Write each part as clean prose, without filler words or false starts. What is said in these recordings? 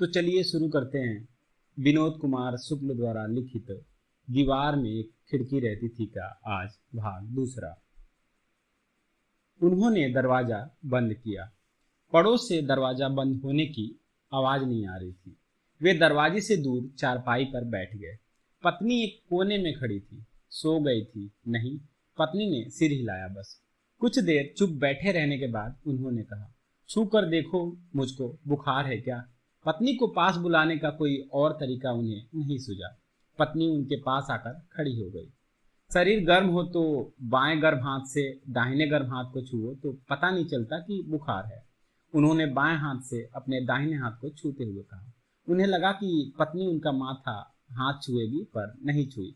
तो चलिए शुरू करते हैं। विनोद कुमार शुक्ल द्वारा लिखित दीवार में एक खिड़की रहती थी का आज भाग दूसरा। उन्होंने दरवाजा बंद किया। पड़ोस से दरवाजा बंद होने की आवाज नहीं आ रही थी। वे दरवाजे से दूर चारपाई पर बैठ गए। पत्नी एक कोने में खड़ी थी। सो गई थी? नहीं, पत्नी ने सिर हिलाया बस। कुछ देर चुप बैठे रहने के बाद उन्होंने कहा, छू कर देखो मुझको, बुखार है क्या? पत्नी को पास बुलाने का कोई और तरीका उन्हें नहीं सूझा। पत्नी उनके पास आकर खड़ी हो गई। शरीर गर्म हो तो बाएं गर्म हाथ से दाहिने गर्म हाथ को छुओ तो पता नहीं चलता कि बुखार है। उन्होंने बाएं हाथ से अपने दाहिने हाथ को छूते हुए कहा। उन्हें लगा कि पत्नी उनका माथा हाथ छुएगी, पर नहीं छुई।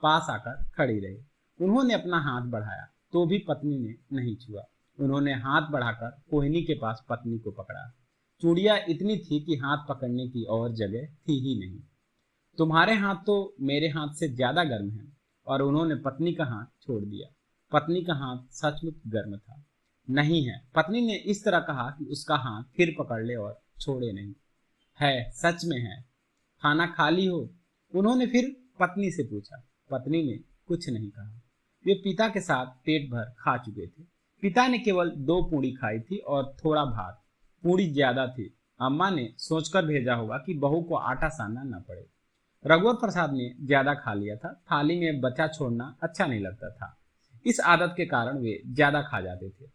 पास आकर खड़ी रही। उन्होंने अपना हाथ बढ़ाया तो भी पत्नी ने नहीं छुआ। उन्होंने हाथ बढ़ाकर कोहनी के पास पत्नी को पकड़ा। चूड़ियां इतनी थी कि हाथ पकड़ने की और जगह थी ही नहीं। तुम्हारे हाथ तो मेरे हाथ से ज्यादा गर्म हैं। और उन्होंने पत्नी का हाथ छोड़ दिया। पत्नी का हाथ सचमुच गर्म था। नहीं है, पत्नी ने इस तरह कहा कि उसका हाथ फिर पकड़ ले और छोड़े नहीं। है, सच में है। खाना खा ली हो? उन्होंने फिर पत्नी से पूछा। पत्नी ने कुछ नहीं कहा। वे पिता के साथ पेट भर खा चुके थे। पिता ने केवल 2 पूड़ी खाई थी और थोड़ा भात। पूड़ी ज्यादा थी। अम्मा ने सोचकर भेजा होगा कि बहू को आटा सानना न पड़े। रघुवर प्रसाद ने ज्यादा खा लिया था। थाली में बचा छोड़ना अच्छा नहीं लगता था। इस आदत के कारण वे ज्यादा खा जाते थे।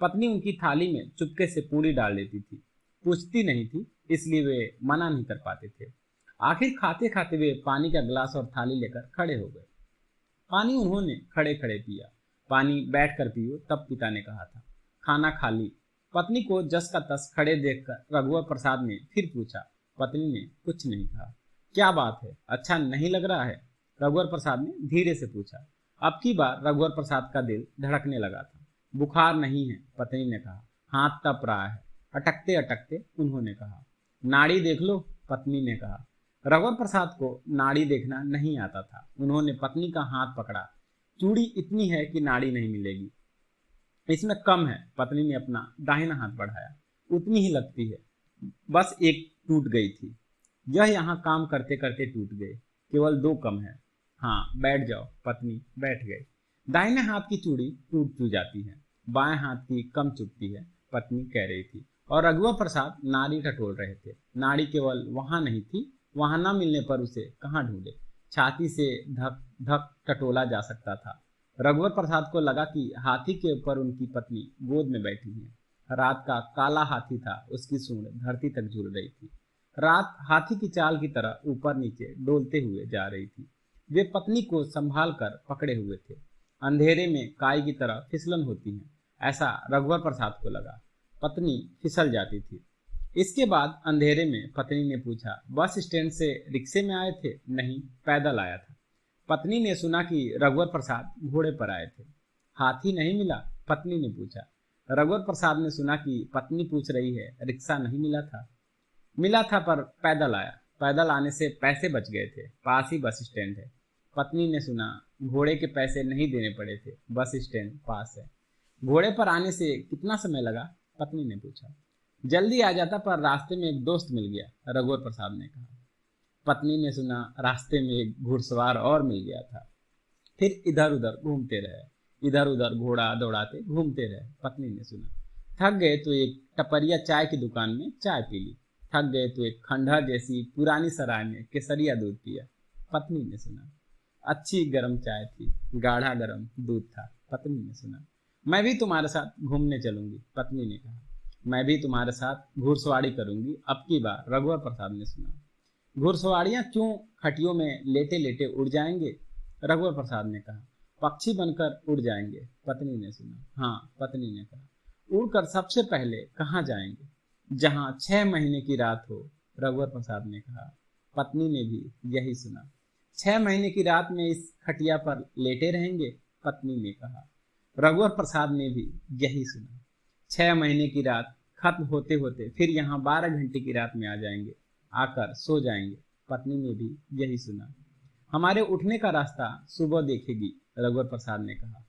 पत्नी उनकी थाली में चुपके से पूड़ी डाल देती थी। पूछती नहीं थी, इसलिए वे मना नहीं कर पाते थे। आखिर खाते खाते वे पानी का गिलास और थाली लेकर खड़े हो गए। पानी उन्होंने खड़े खड़े पिया। पानी बैठ कर पियो, तब पिता ने कहा था। खाना खा ली? पत्नी को जस का तस खड़े देखकर रघुवर प्रसाद ने फिर पूछा। पत्नी ने कुछ नहीं कहा। क्या बात है, अच्छा नहीं लग रहा है? रघुवर प्रसाद ने धीरे से पूछा। अब की बार रघुवर प्रसाद का दिल धड़कने लगा था। बुखार नहीं है, पत्नी ने कहा। हाथ तप रहा है। अटकते अटकते उन्होंने कहा। नाड़ी देख लो, पत्नी ने कहा। रघुवर प्रसाद को नाड़ी देखना नहीं आता था। उन्होंने पत्नी का हाथ पकड़ा। चूड़ी इतनी है कि नाड़ी नहीं मिलेगी, इसमें कम है। पत्नी ने अपना दाहिना हाथ बढ़ाया। उतनी ही लगती है, बस एक टूट गई थी। यह यहाँ काम करते करते टूट गए, केवल 2 कम है। हाँ, बैठ जाओ। पत्नी बैठ गई। दाहिने हाथ की चूड़ी टूट जाती है, बाएं हाथ की कम चुभती है, पत्नी कह रही थी। और रघुवर प्रसाद नाड़ी टटोल रहे थे। नाड़ी केवल वहां नहीं थी, वहां न मिलने पर उसे कहाँ ढूंढे। छाती से धक धक टटोला जा सकता था। रघुवर प्रसाद को लगा कि हाथी के ऊपर उनकी पत्नी गोद में बैठी है। रात का काला हाथी था, उसकी सूंड धरती तक झूल रही थी। रात हाथी की चाल की तरह ऊपर नीचे डोलते हुए जा रही थी। वे पत्नी को संभाल कर पकड़े हुए थे। अंधेरे में काई की तरह फिसलन होती है, ऐसा रघुवर प्रसाद को लगा। पत्नी फिसल जाती थी। इसके बाद अंधेरे में पत्नी ने पूछा, बस स्टैंड से रिक्शे में आए थे? नहीं, पैदल आया था। पत्नी ने सुना कि रघुवर प्रसाद घोड़े पर आए थे। हाथी नहीं मिला? पत्नी ने पूछा। रघुवर प्रसाद ने सुना कि पत्नी पूछ रही है, रिक्शा नहीं मिला था? मिला था, पर पैदल आया। पैदल आने से पैसे बच गए थे, पास ही बस स्टैंड है। पत्नी ने सुना घोड़े के पैसे नहीं देने पड़े थे, बस स्टैंड पास है। घोड़े पर आने से कितना समय लगा? पत्नी ने पूछा। जल्दी आ जाता, पर रास्ते में एक दोस्त मिल गया, रघुवर प्रसाद ने कहा। पत्नी ने सुना रास्ते में एक घुड़सवार और मिल गया था। फिर इधर उधर घूमते रहे, इधर उधर घोड़ा दौड़ाते घूमते रहे। पत्नी ने सुना थक गए तो एक टपरिया चाय की दुकान में चाय पी ली। थक गए तो एक खंडहर जैसी पुरानी सराय में केसरिया दूध पिया। पत्नी ने सुना अच्छी गर्म चाय थी, गाढ़ा गर्म दूध था। पत्नी ने सुना मैं भी तुम्हारे साथ घूमने चलूंगी। पत्नी ने कहा मैं भी तुम्हारे साथ घुड़सवारी करूंगी अब की बार। रघुवर प्रसाद ने सुना घुड़सवारियां क्यों खटियों में लेटे लेटे उड़ जाएंगे? रघुवर प्रसाद ने कहा पक्षी बनकर उड़ जाएंगे। पत्नी ने सुना हाँ। पत्नी ने कहा उड़कर सबसे पहले कहाँ जाएंगे? जहां 6 महीने की रात हो। रघुवर प्रसाद ने कहा। पत्नी ने भी यही सुना। 6 महीने की रात में इस खटिया पर लेटे रहेंगे? पत्नी ने कहा। रघुवर प्रसाद ने भी यही सुना। 6 महीने की रात खत्म होते होते फिर यहाँ 12 घंटे की रात में आ जाएंगे, आकर सो जाएंगे। पत्नी ने भी यही सुना। हमारे उठने का रास्ता सुबह देखेगी, रघुवर प्रसाद ने कहा।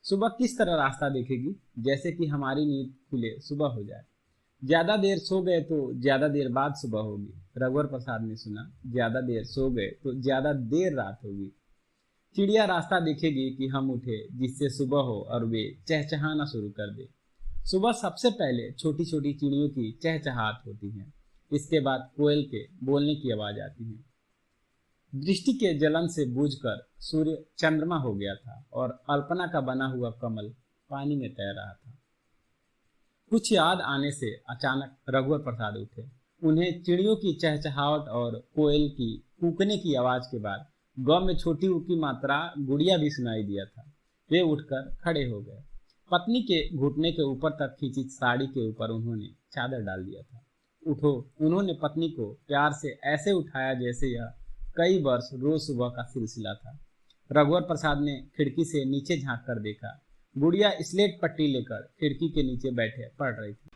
सुबह किस तरह रास्ता देखेगी? जैसे कि हमारी नींद खुले सुबह हो जाए। ज्यादा देर सो गए तो ज्यादा देर बाद सुबह होगी। रघुवर प्रसाद ने सुना, ज्यादा देर सो गए तो ज्यादा देर रात होगी। चिड़िया रास्ता देखेगी कि हम उठे, जिससे सुबह हो और वे चहचहाना शुरू कर दे। सुबह सबसे पहले छोटी छोटी चिड़ियों की चहचहाट होती है। इसके बाद कोयल के बोलने की आवाज आती है। दृष्टि के जलन से बूझकर सूर्य चंद्रमा हो गया था और अल्पना का बना हुआ कमल पानी में तैर रहा था। कुछ याद आने से अचानक रघुवर प्रसाद उठे। उन्हें चिड़ियों की चहचहाहट और कोयल की कूकने की आवाज के बाद गांव में छोटी ऊ की मात्रा गुड़िया भी सुनाई दिया था। वे उठकर खड़े हो गए। पत्नी के घुटने के ऊपर तक खींची साड़ी के ऊपर उन्होंने चादर डाल दिया था। उठो, उन्होंने पत्नी को प्यार से ऐसे उठाया जैसे यह कई वर्ष रोज सुबह का सिलसिला था। रघुवर प्रसाद ने खिड़की से नीचे झांक कर देखा। गुड़िया स्लेट पट्टी लेकर खिड़की के नीचे बैठे पढ़ रही थी।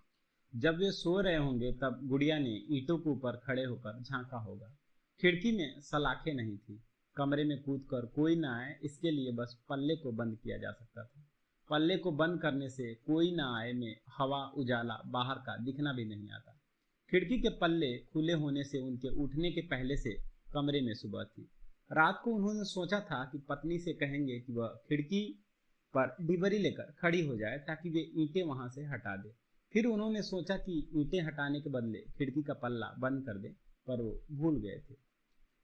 जब वे सो रहे होंगे तब गुड़िया ने ईंटों के ऊपर खड़े होकर झांका होगा। खिड़की में सलाखें नहीं थी। कमरे में कूदकर कोई ना आए, इसके लिए बस पल्ले को बंद किया जा सकता था। पल्ले को बंद करने से कोई ना आए में हवा उजाला बाहर का दिखना भी नहीं आता। खिड़की के पल्ले खुले होने से उनके उठने के पहले से कमरे में सुबह थी। रात को उन्होंने सोचा था कि पत्नी से कहेंगे कि वह खिड़की पर डिबरी लेकर खड़ी हो जाए ताकि वे ईंटें वहां से हटा दे। फिर उन्होंने सोचा कि ईंटें हटाने के बदले खिड़की का पल्ला बंद कर दे, पर वो भूल गए थे।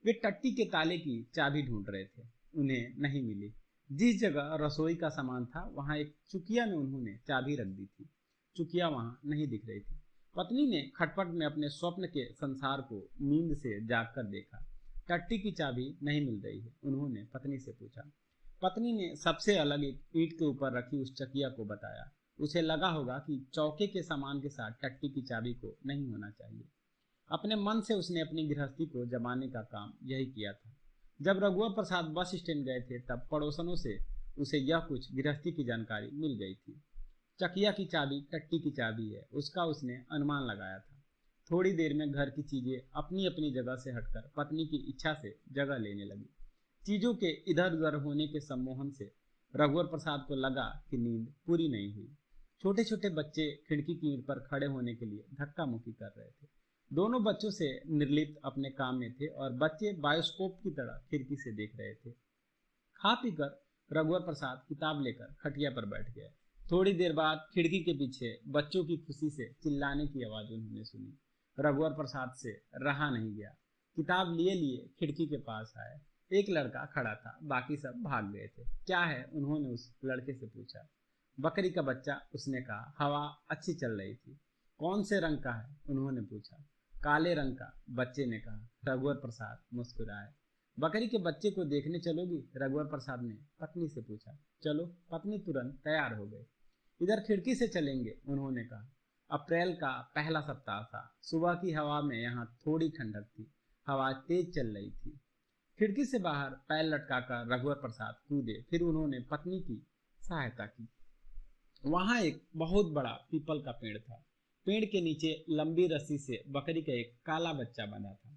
वे टट्टी के ताले की चाबी ढूंढ रहे थे, उन्हें नहीं मिली। जिस जगह रसोई का सामान था वहां एक चुकिया में उन्होंने चाबी रख दी थी। चुकिया वहां नहीं दिख रही थी। पत्नी ने खटपट में अपने स्वप्न के संसार को नींद से जाग कर देखा। टट्टी की चाबी नहीं मिल रही है। उन्होंने पत्नी से पूछा। पत्नी ने सबसे अलग एक ईंट के ऊपर रखी उस चकिया को बताया। उसे लगा होगा कि चौके के सामान के साथ टट्टी की चाबी को नहीं होना चाहिए। अपने मन से उसने अपनी गृहस्थी को जमाने का काम यही किया था। जब रघुवर प्रसाद बस स्टैंड गए थे तब पड़ोसनों से उसे यह कुछ गृहस्थी की जानकारी मिल गई थी। चकिया की चाबी टट्टी की चाबी है, उसका उसने अनुमान लगाया था। थोड़ी देर में घर की चीजें अपनी अपनी जगह से हटकर पत्नी की इच्छा से जगह लेने लगी। चीजों के इधर उधर होने के सम्मोहन से रघुवर प्रसाद को लगा कि नींद पूरी नहीं हुई। छोटे छोटे बच्चे खिड़की की ईंट पर खड़े होने के लिए धक्का मुक्की कर रहे थे। दोनों बच्चों से निर्लिप्त अपने काम में थे और बच्चे बायोस्कोप की तरह खिड़की से देख रहे थे। खा पीकर रघुवर प्रसाद किताब लेकर खटिया पर बैठ गए। थोड़ी देर बाद खिड़की के पीछे बच्चों की खुशी से चिल्लाने की आवाज उन्होंने सुनी। रघुवर प्रसाद से रहा नहीं गया। किताब लिए लिए खिड़की के पास आए। एक लड़का खड़ा था, बाकी सब भाग गए थे। क्या है? उन्होंने उस लड़के से पूछा। बकरी का बच्चा, उसने कहा। हवा अच्छी चल रही थी। कौन से रंग का है? उन्होंने पूछा। काले रंग का, बच्चे ने कहा। रघुवर प्रसाद मुस्कुराए। बकरी के बच्चे को देखने चलोगी? रघुवर प्रसाद ने पत्नी से पूछा। चलो। पत्नी तुरंत तैयार हो गई। इधर खिड़की से चलेंगे, उन्होंने कहा। अप्रैल का पहला सप्ताह था। सुबह की हवा में यहाँ थोड़ी ठंडक थी। हवा तेज चल रही थी। खिड़की से बाहर पैर लटकाकर रघुवर प्रसाद कूदे। फिर उन्होंने पत्नी की सहायता की। वहां एक बहुत बड़ा पीपल का पेड़ था। पेड़ के नीचे लंबी रस्सी से बकरी का एक काला बच्चा बंधा था।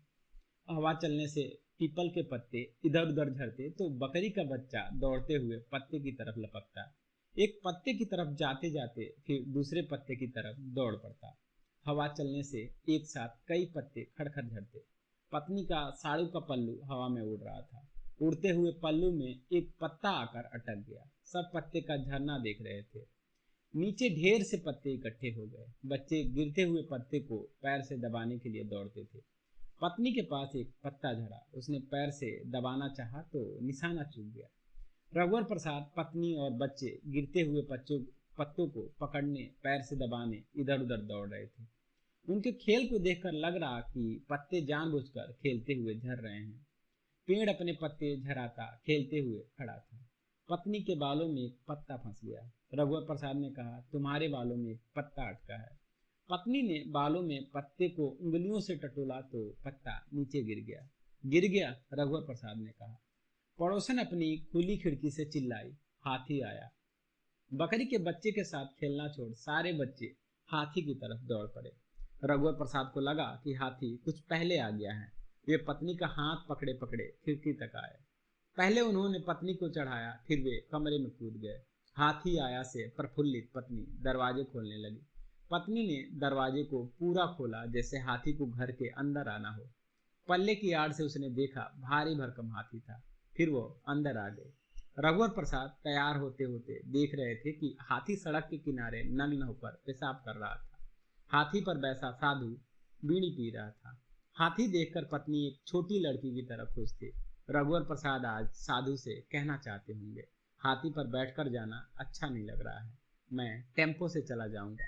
हवा चलने से पीपल के पत्ते इधर उधर झड़ते तो बकरी का बच्चा दौड़ते हुए पत्ते की तरफ लपकता। एक पत्ते की तरफ जाते जाते फिर दूसरे पत्ते की तरफ दौड़ पड़ता। हवा चलने से एक साथ कई पत्ते खड़खड़ झड़ते। पत्नी का साड़ू का पल्लू हवा में उड़ रहा था। उड़ते हुए पल्लू में एक पत्ता आकर अटक गया। सब पत्ते का झरना देख रहे थे। नीचे ढेर से पत्ते इकट्ठे हो गए। बच्चे गिरते हुए पत्ते को पैर से दबाने के लिए दौड़ते थे। पत्नी के पास एक पत्ता झड़ा। उसने पैर से दबाना चाहा तो निशाना चूक गया। रघुवर प्रसाद, पत्नी और बच्चे गिरते हुए पत्तों को पकड़ने, पैर से दबाने इधर उधर दौड़ रहे थे। उनके खेल को देखकर लग रहा कि पत्ते जानबूझकर खेलते हुए झड़ रहे हैं। पेड़ अपने पत्ते झराता खेलते हुए खड़ा था। पत्नी के बालों में एक पत्ता फंस गया। रघुवर प्रसाद ने कहा, तुम्हारे बालों में एक पत्ता अटका है। पत्नी ने बालों में पत्ते को उंगलियों से टटोला तो पत्ता नीचे गिर गया। गिर गया? रघुवर प्रसाद ने कहा। पड़ोसन अपनी खुली खिड़की से चिल्लाई, हाथी आया। बकरी के बच्चे के साथ खेलना छोड़ सारे बच्चे हाथी की तरफ दौड़ पड़े। रघुवर प्रसाद को लगा कि हाथी कुछ पहले आ गया है। वे पत्नी का हाथ पकड़े पकड़े खिड़की तक आए। पहले उन्होंने पत्नी को चढ़ाया, फिर वे कमरे में कूद गए। हाथी आया से प्रफुल्लित पत्नी दरवाजे खोलने लगी। पत्नी ने दरवाजे को पूरा खोला जैसे हाथी को घर के अंदर आना हो। पल्ले की आड़ से उसने देखा भारी भरकम हाथी था। फिर वो अंदर आ गए। रघुवर प्रसाद तैयार होते होते देख रहे थे कि हाथी सड़क के किनारे नग्न होकर पेशाब कर रहा था। हाथी पर बैसा साधु बीड़ी पी रहा था। हाथी देखकर पत्नी एक छोटी लड़की की तरह खुश थी। रघुवर प्रसाद आज साधु से कहना चाहते होंगे, हाथी पर बैठकर जाना अच्छा नहीं लग रहा है, मैं टेम्पो से चला जाऊंगा।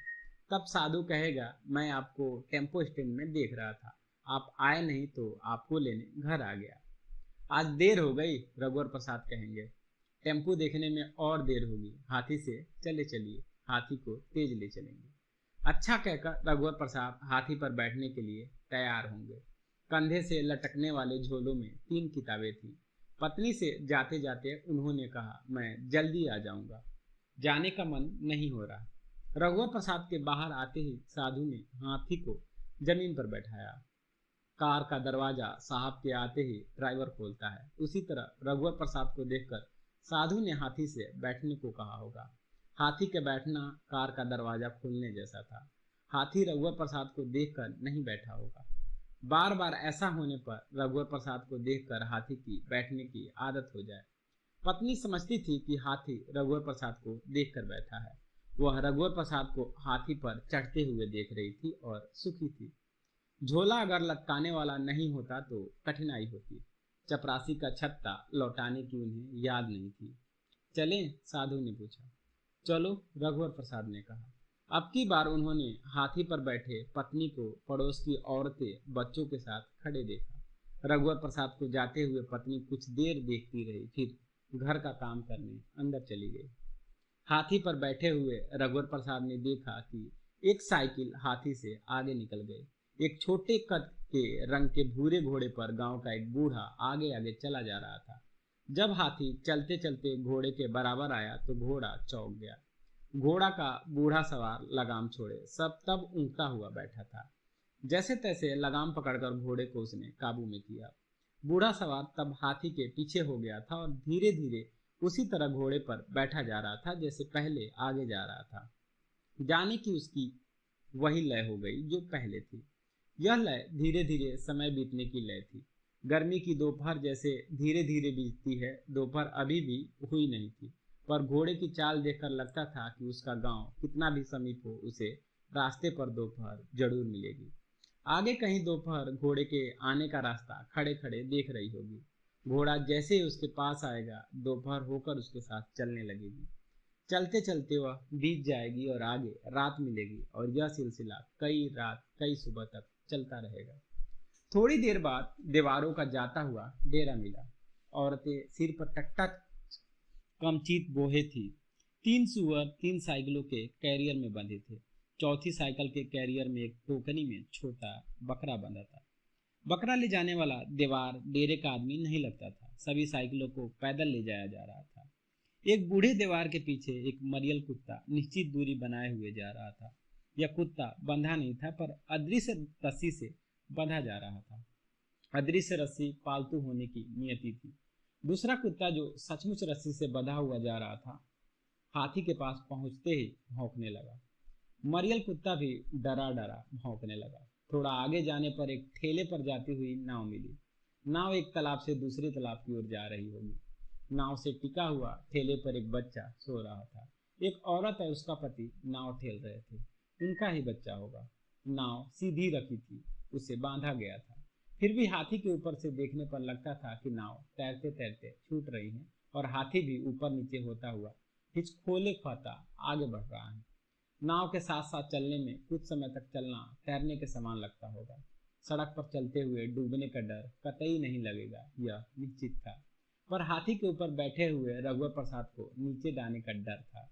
तब साधु कहेगा, मैं आपको टेम्पो स्टैंड में देख रहा था, आप आए नहीं तो आपको लेने घर आ गया। आज देर हो गई, रघुवर प्रसाद कहेंगे। टेम्पो देखने में और देर होगी, हाथी से चले चलिए, हाथी को तेज ले चलेंगे। अच्छा कहकर रघुवर प्रसाद हाथी पर बैठने के लिए तैयार होंगे। कंधे से लटकने वाले झोलों में 3 किताबें थी। पत्नी से जाते जाते उन्होंने कहा, मैं जल्दी आ जाऊंगा, जाने का मन नहीं हो रहा। रघुवर प्रसाद के बाहर आते ही साधु ने हाथी को जमीन पर बैठाया। कार का दरवाजा साहब के आते ही ड्राइवर खोलता है। उसी तरह रघुवर प्रसाद को देखकर साधु ने हाथी से बैठने को कहा होगा। हाथी के बैठना कार का दरवाजा खोलने जैसा था। हाथी रघुवर प्रसाद को देखकर नहीं बैठा होगा। बार बार ऐसा होने पर रघुवर प्रसाद को देखकर हाथी की बैठने की आदत हो जाए। पत्नी समझती थी कि हाथी रघुवर प्रसाद को देखकर बैठा है। वह रघुवर प्रसाद को हाथी पर चढ़ते हुए देख रही थी और सुखी थी। झोला अगर लटकाने वाला नहीं होता तो कठिनाई होती। चपरासी का छत्ता लौटाने की उन्हें याद नहीं थी। चलें? साधु ने पूछा। चलो, रघुवर प्रसाद ने कहा। अब की बार उन्होंने हाथी पर बैठे पत्नी को पड़ोस की औरतें बच्चों के साथ खड़े देखा। रघुवर प्रसाद को जाते हुए पत्नी कुछ देर देखती रही, फिर घर का काम करने अंदर चली गई। हाथी पर बैठे हुए रघुवर प्रसाद ने देखा कि एक साइकिल हाथी से आगे निकल गई। एक छोटे कद के रंग के भूरे घोड़े पर गांव का एक बूढ़ा आगे आगे चला जा रहा था। जब हाथी चलते चलते घोड़े के बराबर आया तो घोड़ा चौंक गया। घोड़ा का बूढ़ा सवार लगाम छोड़े सब तब ऊँघता हुआ बैठा था। जैसे तैसे लगाम पकड़कर घोड़े को उसने काबू में किया। बूढ़ा सवार तब हाथी के पीछे हो गया था और धीरे धीरे उसी तरह घोड़े पर बैठा जा रहा था जैसे पहले आगे जा रहा था। जाने की उसकी वही लय हो गई जो पहले थी। यह लय धीरे धीरे समय बीतने की लय थी। गर्मी की दोपहर जैसे धीरे धीरे बीतती है, दोपहर अभी भी हुई नहीं थी, पर घोड़े की चाल देखकर लगता था कि उसका गांव कितना भी समीप हो, उसे रास्ते पर दोपहर जरूर मिलेगी। आगे कहीं दोपहर घोड़े के आने का रास्ता खड़े खड़े देख रही होगी। घोड़ा जैसे ही उसके पास आएगा, दोपहर होकर उसके साथ चलने लगेगी। चलते चलते वह बीत जाएगी और आगे रात मिलेगी और यह सिलसिला कई रात कई सुबह तक चलता रहेगा। थोड़ी देर बाद दीवारों का जाता हुआ डेरा मिला। औरतें सिर पर टकटक कमचीत बोहे थी। 3 सुअर 3 साइकिलों के कैरियर में बंधे थे। चौथी साइकिल के कैरियर में एक टोकरी में छोटा बकरा बंधा था। बकरा ले जाने वाला दीवार डेरे का आदमी नहीं लगता था। सभी साइकिलों को पैदल ले जाया जा रहा था। एक बूढ़े दीवार के पीछे एक मरियल कुत्ता निश्चित दूरी बनाए हुए जा रहा था। यह कुत्ता बंधा नहीं था, पर अदृश्य रस्सी से बंधा जा रहा था। अदृश्य रस्सी पालतू होने की नियति थी। दूसरा कुत्ता जो सचमुच रस्सी से बंधा हुआ जा रहा था, हाथी के पास पहुंचते ही भौंकने लगा। मरियल कुत्ता भी डरा डरा भौंकने लगा। थोड़ा आगे जाने पर एक ठेले पर जाती हुई नाव मिली। नाव एक तालाब से दूसरे तालाब की ओर जा रही होगी। नाव से टिका हुआ ठेले पर एक बच्चा सो रहा था। एक औरत और उसका पति नाव ठेल रहे थे। उनका ही बच्चा होगा। नाव सीधी रखी थी, उसे बांधा गया था। फिर भी हाथी के ऊपर से देखने पर लगता था कि नाव तैरते तैरते छूट रही है और हाथी भी ऊपर नीचे होता हुआ हिचकोले खाता आगे बढ़ रहा है। नाव के साथ साथ चलने में कुछ समय तक चलना तैरने के समान लगता होगा। सड़क पर चलते हुए डूबने का डर कतई नहीं लगेगा, यह निश्चित था। पर हाथी के ऊपर बैठे हुए रघुवर प्रसाद को नीचे जाने का डर था।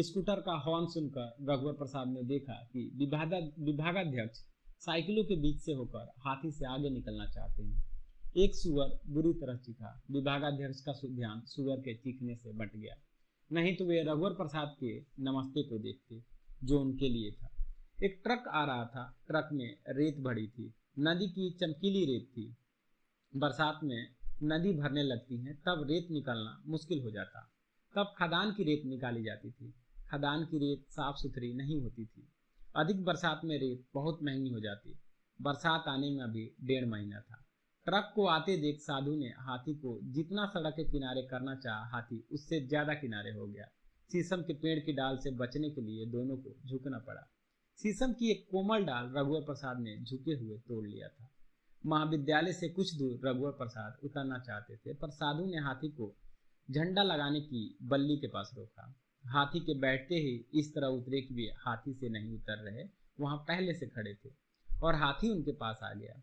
स्कूटर का हॉर्न सुनकर रघुवर प्रसाद ने देखा कि विभागाध्यक्ष साइकिलों के बीच से होकर हाथी से आगे निकलना चाहते हैं। एक सुअर बुरी तरह चीखा। विभागाध्यक्ष का ध्यान सुअर के चीखने से बट गया, नहीं तो वे रघुवर प्रसाद के नमस्ते को देखते, जो उनके लिए था। एक ट्रक आ रहा था। ट्रक में रेत भरी थी। नदी की चमकीली रेत थी। बरसात में नदी भरने लगती है, तब रेत निकालना मुश्किल हो जाता। तब खदान की रेत निकाली जाती थी। खदान की रेत साफ सुथरी नहीं होती थी। अधिक बरसात में रेत बहुत महंगी हो जाती। बरसात आने में अभी 1.5 महीना था। ट्रक को आते देख साधु ने हाथी को जितना सड़क के किनारे करना चाहा, हाथी उससे ज्यादा किनारे हो गया। शीशम के पेड़ की डाल से बचने के लिए दोनों को झुकना पड़ा। शीशम की एक कोमल डाल रघुवर प्रसाद ने झुके हुए तोड़ लिया था। महाविद्यालय से कुछ दूर रघुवर प्रसाद उतरना चाहते थे, पर साधु ने हाथी को झंडा लगाने की बल्ली के पास रोका। हाथी के बैठते ही इस तरह उतरे कि वे हाथी से नहीं उतर रहे, वहां पहले से खड़े थे और हाथी उनके पास आ गया।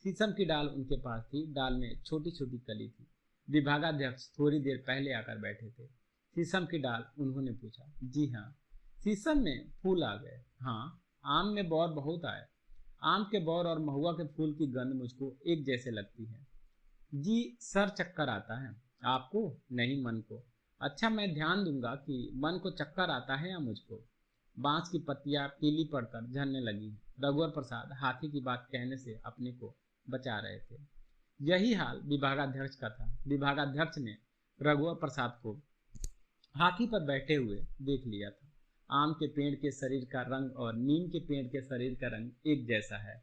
शीशम की डाल उनके पास थी, डाल में छोटी छोटी कली थी। विभागाध्यक्ष थोड़ी देर पहले आकर बैठे थे। शीशम की डाल उन्होंने पूछा। जी हाँ। शीशम में फूल आ गए। हाँ, आम में बौर बहुत आए। आम के बौर और महुआ के फूल की गंध मुझको एक जैसे लगती है। जी, सर चक्कर आता है। आपको? नहीं, मन को। अच्छा, मैं ध्यान दूंगा कि मन को चक्कर आता है या मुझको। बांस की पत्तियां पीली पड़कर झड़ने लगी। रघुवर प्रसाद हाथी की बात कहने से अपने को बचा रहे थे। यही हाल विभागाध्यक्ष का था। विभागाध्यक्ष ने रघुवर प्रसाद को हाथी पर बैठे हुए देख लिया था। आम के पेड़ के शरीर का रंग और नीम के पेड़ के शरीर का रंग एक जैसा है,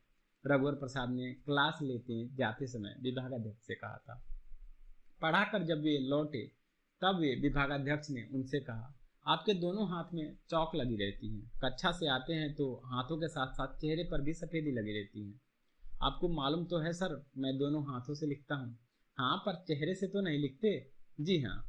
रघुवर प्रसाद ने क्लास लेते जाते समय विभागाध्यक्ष से कहा था। पढ़ाकर जब वे लौटे तब वे विभागाध्यक्ष ने उनसे कहा, आपके दोनों हाथ में चौक लगी रहती है। कक्षा से आते हैं तो हाथों के साथ साथ चेहरे पर भी सफेदी लगी रहती है। आपको मालूम तो है सर, मैं दोनों हाथों से लिखता हूँ। हाँ, पर चेहरे से तो नहीं लिखते। जी हाँ।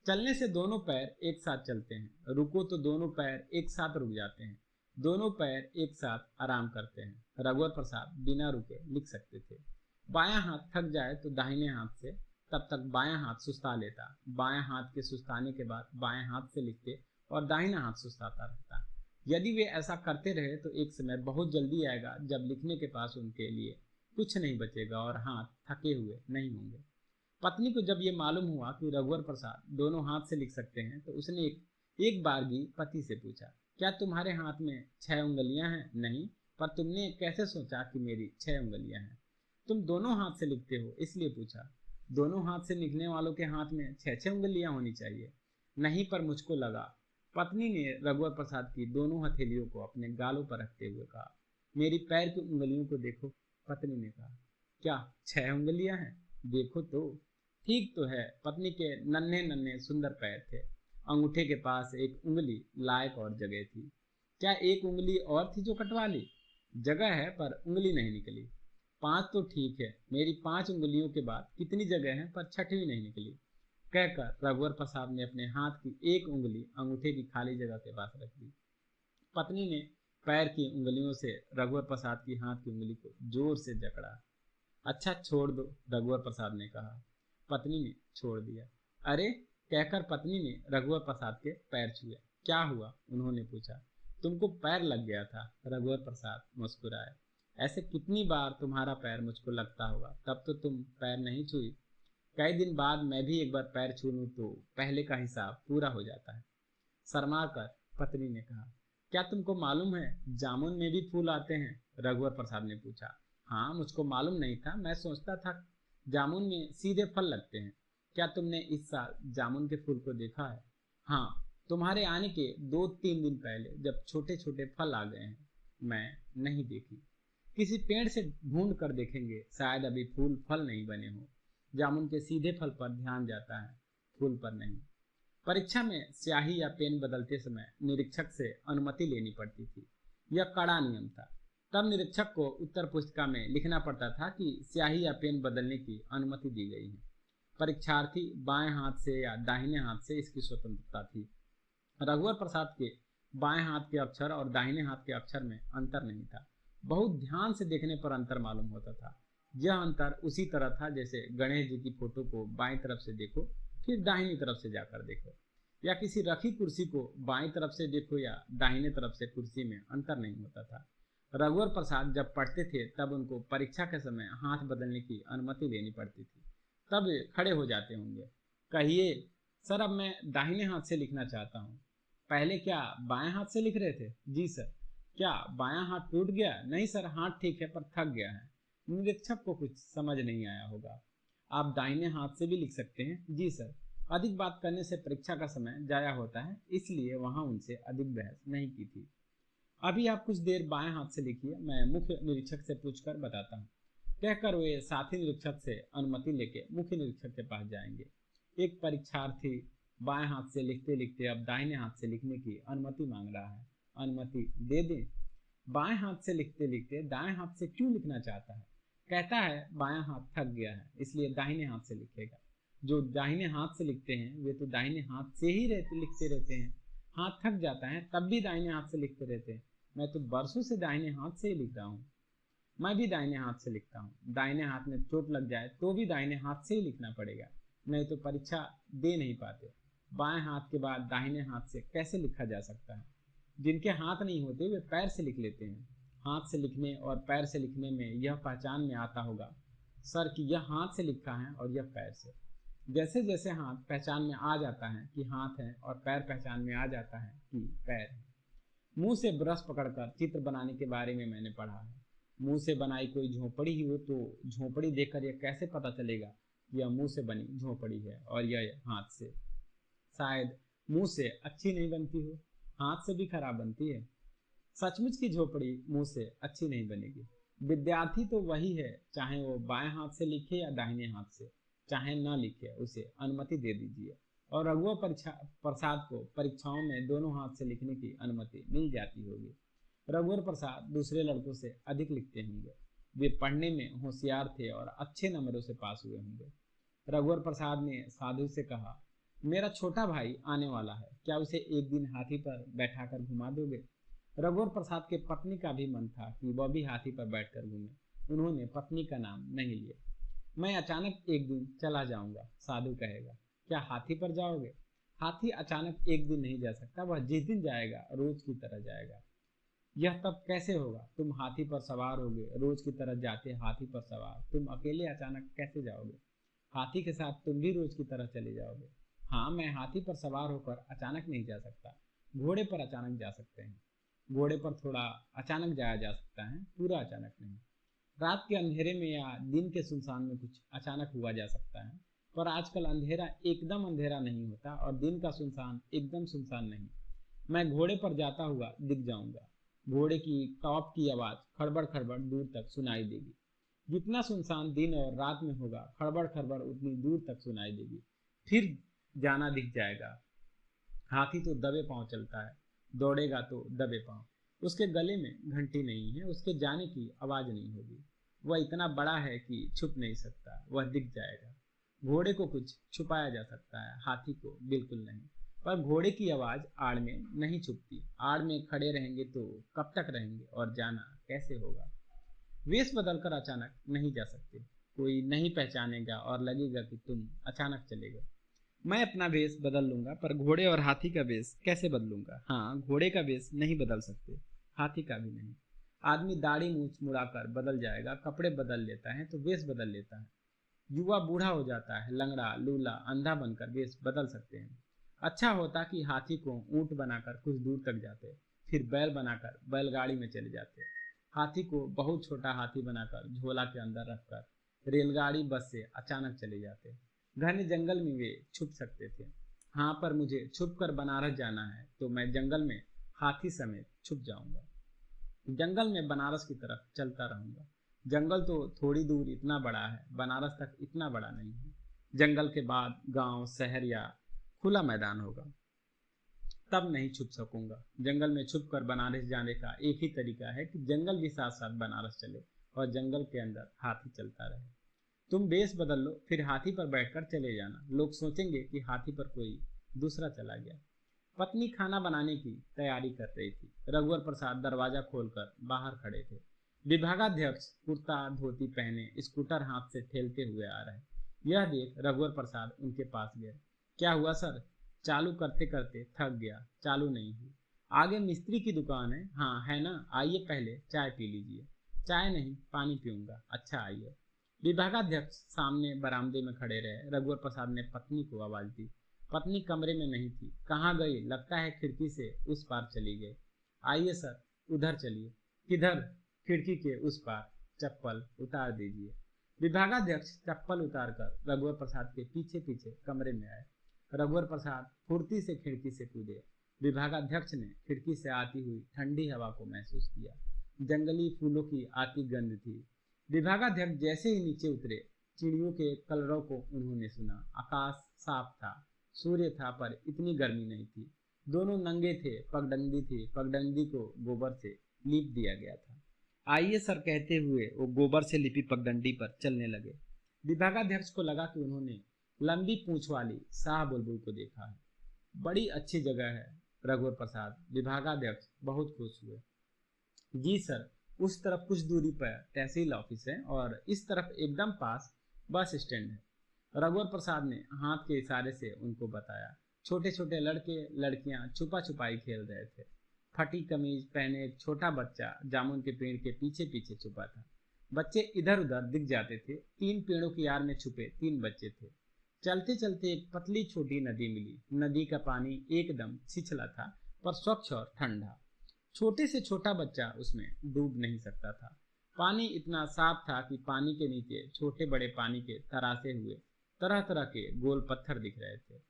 चलने से दोनों पैर एक साथ चलते हैं, रुको तो दोनों पैर एक साथ रुक जाते हैं, दोनों पैर एक साथ आराम करते हैं। रघुवर प्रसाद बिना रुके लिख सकते थे। बायां हाथ थक जाए तो दाहिने हाथ से, तब तक बायां हाथ सुस्ता लेता। बायां हाथ के सुस्ताने के बाद बाएं हाथ से लिखते और दाहिना हाथ सुस्ताता रहता। यदि वे ऐसा करते रहे तो एक समय बहुत जल्दी आएगा जब लिखने के पास उनके लिए कुछ नहीं बचेगा और हाथ थके हुए नहीं होंगे। पत्नी को जब ये मालूम हुआ कि रघुवर प्रसाद दोनों हाथ से लिख सकते हैं तो उसने एक बारगी पति से पूछा, क्या तुम्हारे हाथ में 6 उंगलियां हैं? नहीं। पर तुमने कैसे सोचा कि मेरी 6 उंगलियां हैं? तुम दोनों हाथ से लिखते हो इसलिए पूछा। दोनों हाथ से लिखने वालों के हाथ में 6 उंगलियां होनी चाहिए। नहीं, पर मुझको लगा। पत्नी ने रघुवर प्रसाद की दोनों हथेलियों को अपने गालों पर रखते हुए कहा। मेरी पैर की उंगलियों को देखो। पत्नी ने कहा। क्या 6 उंगलियां हैं? देखो तो। ठीक तो है। पत्नी के नन्हे नन्हे सुंदर पैर थे। अंगूठे के पास एक उंगली लायक और जगह थी। क्या एक उंगली और थी जो कटवा ली? जगह है पर उंगली नहीं निकली। 5 तो ठीक है, मेरी 5 उंगलियों के बाद कितनी जगह है पर छठवीं नहीं निकली। कहकर रघुवर प्रसाद ने अपने हाथ की एक उंगली अंगूठे की खाली जगह के पास रख दी। पत्नी ने पैर की उंगलियों से रघुवर प्रसाद की हाथ की उंगली को जोर से जकड़ा। अच्छा, छोड़ दो, रघुवर प्रसाद ने कहा। पत्नी ने छोड़ दिया। अरे, कहकर पत्नी ने रघुवर प्रसाद के पैर छुए। क्या हुआ? उन्होंने पूछा। तुमको पैर लग गया था, रघुवर प्रसाद मुस्कुराए। ऐसे कितनी बार तुम्हारा पैर मुझको लगता होगा, तब तो तुम पैर नहीं छुई। कई दिन बाद मैं भी एक बार पैर छू लूं तो पहले का हिसाब पूरा हो जाता है। शर्मा कर पत्नी ने कहा। क्या तुमको मालूम है जामुन में भी फूल आते हैं? रघुवर प्रसाद ने पूछा। हाँ, मुझको मालूम नहीं था। मैं सोचता था जामुन में सीधे फल लगते हैं। क्या तुमने इस साल जामुन के फूल को देखा है? हाँ, तुम्हारे आने के 2-3 दिन पहले जब छोटे छोटे फल आ गए हैं। मैं नहीं देखी। किसी पेड़ से ढूंढ कर देखेंगे, शायद अभी फूल फल नहीं बने हो। जामुन के सीधे फल पर ध्यान जाता है, फूल पर नहीं। परीक्षा में स्याही या पेन बदलते समय निरीक्षक से अनुमति लेनी पड़ती थी। यह कड़ा नियम था। तब निरीक्षक को उत्तर पुस्तिका में लिखना पड़ता था कि स्याही या पेन बदलने की अनुमति दी गई है। परीक्षार्थी बाएं हाथ से या दाहिने हाथ से इसकी स्वतंत्रता थी। रघुवर प्रसाद के बाएं हाथ के अक्षर और दाहिने हाथ के अक्षर में अंतर नहीं था। बहुत ध्यान से देखने पर अंतर मालूम होता था। यह अंतर उसी तरह था जैसे गणेश जी की फोटो को बाएं तरफ से देखो फिर दाहिनी तरफ से जाकर देखो, या किसी रखी कुर्सी को बाएं तरफ से देखो या दाहिने तरफ से, कुर्सी में अंतर नहीं होता था। रघुवर प्रसाद जब पढ़ते थे तब उनको परीक्षा के समय हाथ बदलने की अनुमति लेनी पड़ती थी। तब वे खड़े हो जाते होंगे। कहिए सर, अब मैं दाहिने हाथ से लिखना चाहता हूँ। पहले क्या बाएं हाथ से लिख रहे थे? जी सर। क्या बायां हाथ टूट गया? नहीं सर, हाथ ठीक है पर थक गया है। निरीक्षक को कुछ समझ नहीं आया होगा। आप दाहिने हाथ से भी लिख सकते हैं? जी सर। अधिक बात करने से परीक्षा का समय जाया होता है, इसलिए वहां उनसे अधिक बहस नहीं की थी। अभी आप कुछ देर बाएं हाथ से लिखिए, मैं मुख्य निरीक्षक से पूछकर बताता हूँ। कहकर वे साथी निरीक्षक से अनुमति लेके मुख्य निरीक्षक के पास जाएंगे। एक परीक्षार्थी बाएं हाथ से लिखते लिखते अब दाहिने हाथ से लिखने की अनुमति मांग रहा है। अनुमति दे दें। बाएं हाथ से लिखते लिखते दाएं हाथ से क्यों लिखना चाहता है? कहता है बायां हाथ थक गया है, इसलिए दाहिने हाथ से लिखेगा। जो दाहिने हाथ से लिखते हैं वे तो दाहिने हाथ से ही लिखते रहते हैं। हाथ थक जाता है तब भी दाहिने हाथ से लिखते रहते हैं। मैं तो बरसों से दाहिने हाथ से ही लिख रहा हूँ। मैं भी दाहिने हाथ से लिखता हूँ। दाहिने हाथ में चोट लग जाए तो भी दाहिने हाथ से ही लिखना पड़ेगा, नहीं तो परीक्षा दे नहीं पाते। बाएं हाथ के बाद दाहिने हाथ से कैसे लिखा जा सकता है? जिनके हाथ नहीं होते वे पैर से लिख लेते हैं। हाथ से लिखने और पैर से लिखने में यह पहचान में आता होगा सर कि यह हाथ से लिखा है और यह पैर से। जैसे जैसे हाथ पहचान में आ जाता है कि हाथ है और पैर पहचान में आ जाता है कि पैर है। मुंह से ब्रश पकड़कर चित्र बनाने के बारे में मैंने पढ़ा है। मुंह से बनाई कोई झोपड़ी ही हो तो झोपड़ी देखकर यह कैसे पता चलेगा कि यह मुंह से बनी झोपड़ी है और यह हाथ से? शायद मुंह से अच्छी नहीं बनती हो, हाथ से भी खराब बनती है। सचमुच की झोपड़ी मुंह से अच्छी नहीं बनेगी। विद्यार्थी तो वही है, चाहे वो बाएं हाथ से लिखे या दाहिने हाथ से, चाहे न लिखे, उसे अनुमति दे दीजिए और रघुवर प्रसाद को परीक्षाओं में दोनों हाथ से लिखने की अनुमति मिल जाती होगी। रघुवर प्रसाद दूसरे लड़कों से अधिक लिखते होंगे। वे पढ़ने में होशियार थे और अच्छे नंबरों से पास हुए होंगे। रघुवर प्रसाद ने साधु से कहा, मेरा छोटा भाई आने वाला है, क्या उसे एक दिन हाथी पर बैठाकर घुमा दोगे? रघुवर प्रसाद के पत्नी का भी मन था कि वह भी हाथी पर बैठकर घूमे। उन्होंने पत्नी का नाम नहीं लिया। मैं अचानक एक दिन चला जाऊंगा, साधु कहेगा। क्या हाथी पर जाओगे? हाथी अचानक एक दिन नहीं जा सकता, वह जिस दिन जाएगा रोज की तरह जाएगा। यह तब कैसे होगा? तुम हाथी पर सवार होगे, रोज की तरह जाते हाथी पर सवार, तुम अकेले अचानक कैसे जाओगे? हाथी के साथ तुम भी रोज की तरह चले जाओगे। हाँ, मैं हाथी पर सवार होकर अचानक नहीं जा सकता, घोड़े पर अचानक जा सकते हैं। घोड़े पर थोड़ा अचानक जाया जा सकता है, पूरा अचानक नहीं। रात के अंधेरे में या दिन के सुनसान में कुछ अचानक हुआ जा सकता है, पर आजकल अंधेरा एकदम अंधेरा नहीं होता और दिन का सुनसान एकदम सुनसान नहीं। मैं घोड़े पर जाता हुआ दिख जाऊंगा। घोड़े की टॉप की आवाज खड़बड़ खड़बड़ दूर तक सुनाई देगी। जितना सुनसान दिन और रात में होगा, खड़बड़ खड़बड़ उतनी दूर तक सुनाई देगी। फिर जाना दिख जाएगा। हाथी तो दबे पांव चलता है, दौड़ेगा तो दबे पांव। उसके गले में घंटी नहीं है, उसके जाने की आवाज नहीं होगी। वह इतना बड़ा है कि छुप नहीं सकता, वह दिख जाएगा। घोड़े को कुछ छुपाया जा सकता है, हाथी को बिल्कुल नहीं। पर घोड़े की आवाज आड़ में नहीं छुपती। आड़ में खड़े रहेंगे तो कब तक रहेंगे और जाना कैसे होगा? वेश बदलकर अचानक नहीं जा सकते। कोई नहीं पहचानेगा और लगेगा कि तुम अचानक चले गए। मैं अपना वेश बदल लूंगा, पर घोड़े और हाथी का वेश कैसे बदलूंगा? हाँ, घोड़े का वेश नहीं बदल सकते, हाथी का भी नहीं। आदमी दाढ़ी मूछ मुड़ाकर बदल जाएगा, कपड़े बदल लेता है तो वेश बदल लेता है। युवा बूढ़ा हो जाता है, लंगड़ा लूला अंधा बनकर वेश बदल सकते हैं। अच्छा होता कि हाथी को ऊंट बनाकर कुछ दूर तक जाते, फिर बैल बनाकर बैलगाड़ी में चले जाते। हाथी को बहुत छोटा हाथी बनाकर झोला के अंदर रखकर रेलगाड़ी बस से अचानक चले जाते। घने जंगल में वे छुप सकते थे। हाँ, पर मुझे छुप कर बनारस जाना है तो मैं जंगल में हाथी समेत छुप जाऊंगा। जंगल में बनारस की तरफ चलता रहूंगा। जंगल तो थोड़ी दूर इतना बड़ा है, बनारस तक इतना बड़ा नहीं है। जंगल के बाद गांव, शहर या खुला मैदान होगा, तब नहीं छुप सकूंगा। जंगल में छुप कर बनारस जाने का एक ही तरीका है कि जंगल भी साथ साथ बनारस चले और जंगल के अंदर हाथी चलता रहे। तुम बेस बदल लो, फिर हाथी पर बैठकर चले जाना। लोग सोचेंगे कि हाथी पर कोई दूसरा चला गया। पत्नी खाना बनाने की तैयारी कर रही थी। रघुवर प्रसाद दरवाजा खोलकर बाहर खड़े थे। विभागाध्यक्ष कुर्ता धोती पहने स्कूटर हाथ से ठेलते हुए आ रहे। यह देख रघुवर प्रसाद उनके पास गए। क्या हुआ सर? चालू करते करते थक गया, चालू नहीं हुई। आगे मिस्त्री की दुकान है। हाँ है ना, आइए पहले चाय पी लीजिए। चाय नहीं, पानी पीऊंगा। अच्छा आइए। विभागाध्यक्ष सामने बरामदे में खड़े रहे। रघुवर प्रसाद ने पत्नी को आवाज दी। पत्नी कमरे में नहीं थी। कहाँ गई? लगता है खिड़की से उस पार चली गई। आइए सर, उधर चलिए। किधर? खिड़की के उस पार। चप्पल उतार दीजिए। विभागाध्यक्ष चप्पल उतारकर रघुवर प्रसाद के पीछे पीछे कमरे में आए। रघुवर प्रसाद फुर्ती से खिड़की से कूदे। विभागाध्यक्ष ने खिड़की से आती हुई ठंडी हवा को महसूस किया। जंगली फूलों की आती गंध थी। विभागाध्यक्ष जैसे ही नीचे उतरे, चिड़ियों के कलरव को उन्होंने सुना। आकाश साफ था, सूर्य था, पर इतनी गर्मी नहीं थी। दोनों नंगे थे, पगडंडी थी, पगडंडी को गोबर से लीप दिया गया था। आइए सर, कहते हुए वो गोबर से लिपी पगडंडी पर चलने लगे। विभागाध्यक्ष को लगा कि उन्होंने लंबी पूंछ वाली शाह बुलबुल को देखा है। बड़ी अच्छी जगह है रघुवर प्रसाद। विभागाध्यक्ष बहुत खुश हुए। जी सर, उस तरफ कुछ दूरी पर तहसील ऑफिस है और इस तरफ एकदम पास बस स्टैंड है। रघुवर प्रसाद ने हाथ के इशारे से उनको बताया। छोटे छोटे लड़के लड़कियां छुपा छुपाई खेल रहे थे। फटी कमीज पहने एक छोटा बच्चा जामुन के पेड़ के पीछे पीछे छुपा था। बच्चे इधर उधर दिख जाते थे। 3 पेड़ों की आड़ में छुपे 3 बच्चे थे। चलते चलते एक पतली छोटी नदी मिली। नदी का पानी एकदम छिछला था, पर स्वच्छ और ठंडा। छोटे से छोटा बच्चा उसमें डूब नहीं सकता था। पानी इतना साफ था कि पानी के नीचे छोटे बड़े पानी के तरासे हुए तरह तरह के गोल पत्थर दिख रहे थे।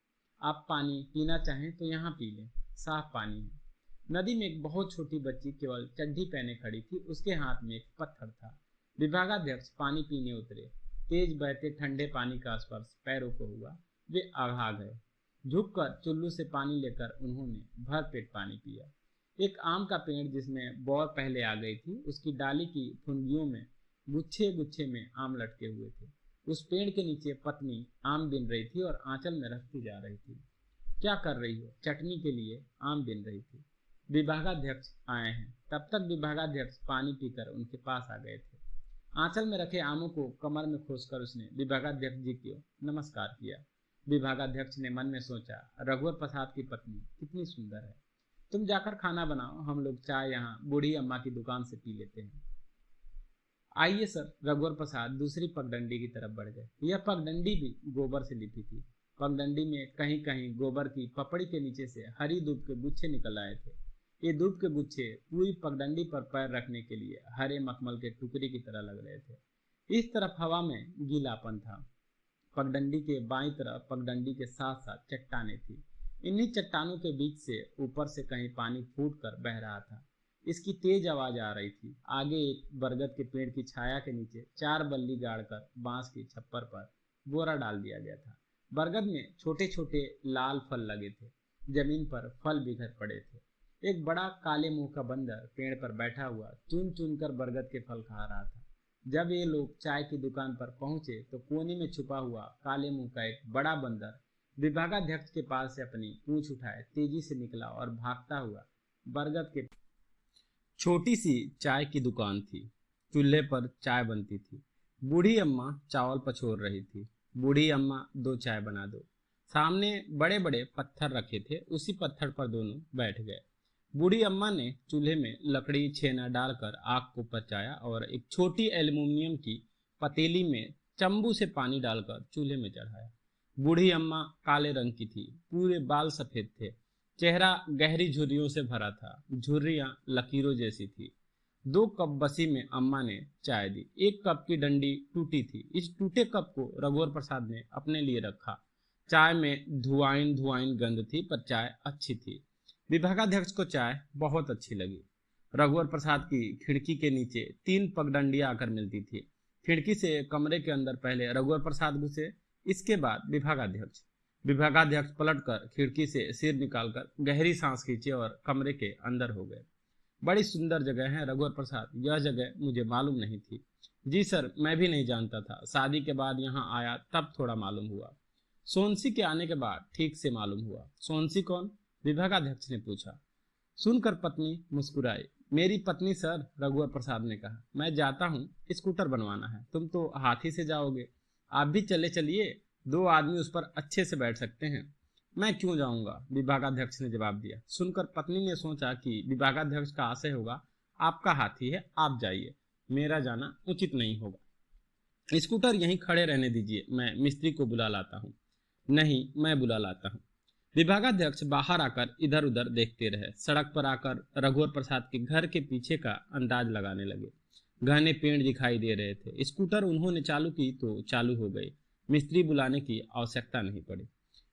आप पानी पीना चाहें तो यहाँ पी लें, साफ पानी है। नदी में एक बहुत छोटी बच्ची केवल चड्ढी पहने खड़ी थी। उसके हाथ में एक पत्थर था। विभागाध्यक्ष पानी पीने उतरे। तेज बहते ठंडे पानी का स्पर्श पैरों को हुआ। वे आघा गए। झुककर चुल्लू से पानी लेकर उन्होंने भर पेट पानी पिया। एक आम का पेड़ जिसमें बौर पहले आ गई थी, उसकी डाली की फुनगियों में गुच्छे गुच्छे में आम लटके हुए थे। उस पेड़ के नीचे पत्नी आम बिन रही थी और आंचल में रखती जा रही थी। क्या कर रही हो? चटनी के लिए आम बिन रही थी। विभागाध्यक्ष आए हैं। तब तक विभागाध्यक्ष पानी पीकर उनके पास आ गए थे। आंचल में रखे आमों को कमर में खोसकर उसने विभागाध्यक्ष जी को नमस्कार किया। विभागाध्यक्ष ने मन में सोचा, रघुवर प्रसाद की पत्नी कितनी सुंदर है। तुम जाकर खाना बनाओ, हम लोग चाय यहाँ बूढ़ी अम्मा की दुकान से पी लेते हैं। आइए सर। रघुवर प्रसाद दूसरी पगडंडी की तरफ बढ़ गए। यह पगडंडी भी गोबर से लिपी थी। पगडंडी में कहीं कहीं गोबर की पपड़ी के नीचे से हरी दूब के गुच्छे निकल आए थे। ये दूब के गुच्छे पूरी पगडंडी पर पैर रखने के लिए हरे मखमल के टुकड़े की तरह लग रहे थे। इस तरफ हवा में गीलापन था। पगडंडी के बाईं तरफ पगडंडी के साथ साथ चट्टानें थी। इन्हीं चट्टानों के बीच से ऊपर से कहीं पानी फूट कर बह रहा था। इसकी तेज आवाज आ रही थी। आगे एक बरगद के पेड़ की छाया के नीचे 4 बल्ली गाड़कर बांस की छप्पर पर बोरा डाल दिया गया था। बरगद में छोटे छोटे लाल फल लगे थे। जमीन पर फल बिखर पड़े थे। एक बड़ा काले मुंह का बंदर पेड़ पर बैठा हुआ चुन चुन कर बरगद के फल खा रहा था। जब ये लोग चाय की दुकान पर पहुंचे तो कोने में छुपा हुआ काले मुंह का एक बड़ा बंदर विभागाध्यक्ष के पास से अपनी पूंछ उठाए तेजी से निकला और भागता हुआ बरगद के छोटी सी चाय की दुकान थी। चूल्हे पर चाय बनती थी। बूढ़ी अम्मा चावल पछोर रही थी। बूढ़ी अम्मा 2 चाय बना दो। सामने बड़े बड़े पत्थर रखे थे। उसी पत्थर पर दोनों बैठ गए। बूढ़ी अम्मा ने चूल्हे में लकड़ी छेना डालकर आग को पचाया और एक छोटी एल्युमिनियम की पतीली में चंबू से पानी डालकर चूल्हे में चढ़ाया। बूढ़ी अम्मा काले रंग की थी। पूरे बाल सफेद थे। चेहरा गहरी झुर्रियों से भरा था। झुर्रियां लकीरों जैसी थी। 2 कप बसी में अम्मा ने चाय दी। एक कप की डंडी टूटी थी। इस टूटे कप को रघुवर प्रसाद ने अपने लिए रखा। चाय में धुआइन धुआइन गंध थी, पर चाय अच्छी थी। विभागाध्यक्ष को चाय बहुत अच्छी लगी। रघुवर प्रसाद की खिड़की के नीचे 3 पगडंडियां आकर मिलती थी। खिड़की से कमरे के अंदर पहले रघुवर प्रसाद घुसे, इसके बाद विभागाध्यक्ष। विभागाध्यक्ष पलटकर खिड़की से सिर निकालकर गहरी सांस खींचे और कमरे के अंदर हो गए। बड़ी सुंदर जगह है रघुवर प्रसाद। यह जगह मुझे मालूम नहीं थी। जी सर, मैं भी नहीं जानता था। शादी के बाद यहाँ आया तब थोड़ा मालूम हुआ। सोनसी के आने के बाद ठीक से मालूम हुआ। सोनसी कौन? विभागाध्यक्ष ने पूछा। सुनकर पत्नी मुस्कुराई। मेरी पत्नी सर, रघुवर प्रसाद ने कहा। मैं जाता हूँ, स्कूटर बनवाना है। तुम तो हाथी से जाओगे। आप भी चले चलिए, 2 आदमी उस पर अच्छे से बैठ सकते हैं। मैं क्यों जाऊंगा? विभागाध्यक्ष ने जवाब दिया। सुनकर पत्नी ने सोचा कि विभागाध्यक्ष का आशय होगा, आपका हाथी है, आप जाइए, मेरा जाना उचित नहीं होगा। स्कूटर यहीं खड़े रहने दीजिए, मैं मिस्त्री को बुला लाता हूँ। नहीं, मैं बुला लाता हूँ। विभागाध्यक्ष बाहर आकर इधर उधर देखते रहे। सड़क पर आकर रघुवर प्रसाद के घर के पीछे का अंदाज लगाने लगे। घने पेड़ दिखाई दे रहे थे। स्कूटर उन्होंने चालू की तो चालू हो गई। मिस्त्री बुलाने की आवश्यकता नहीं पड़ी।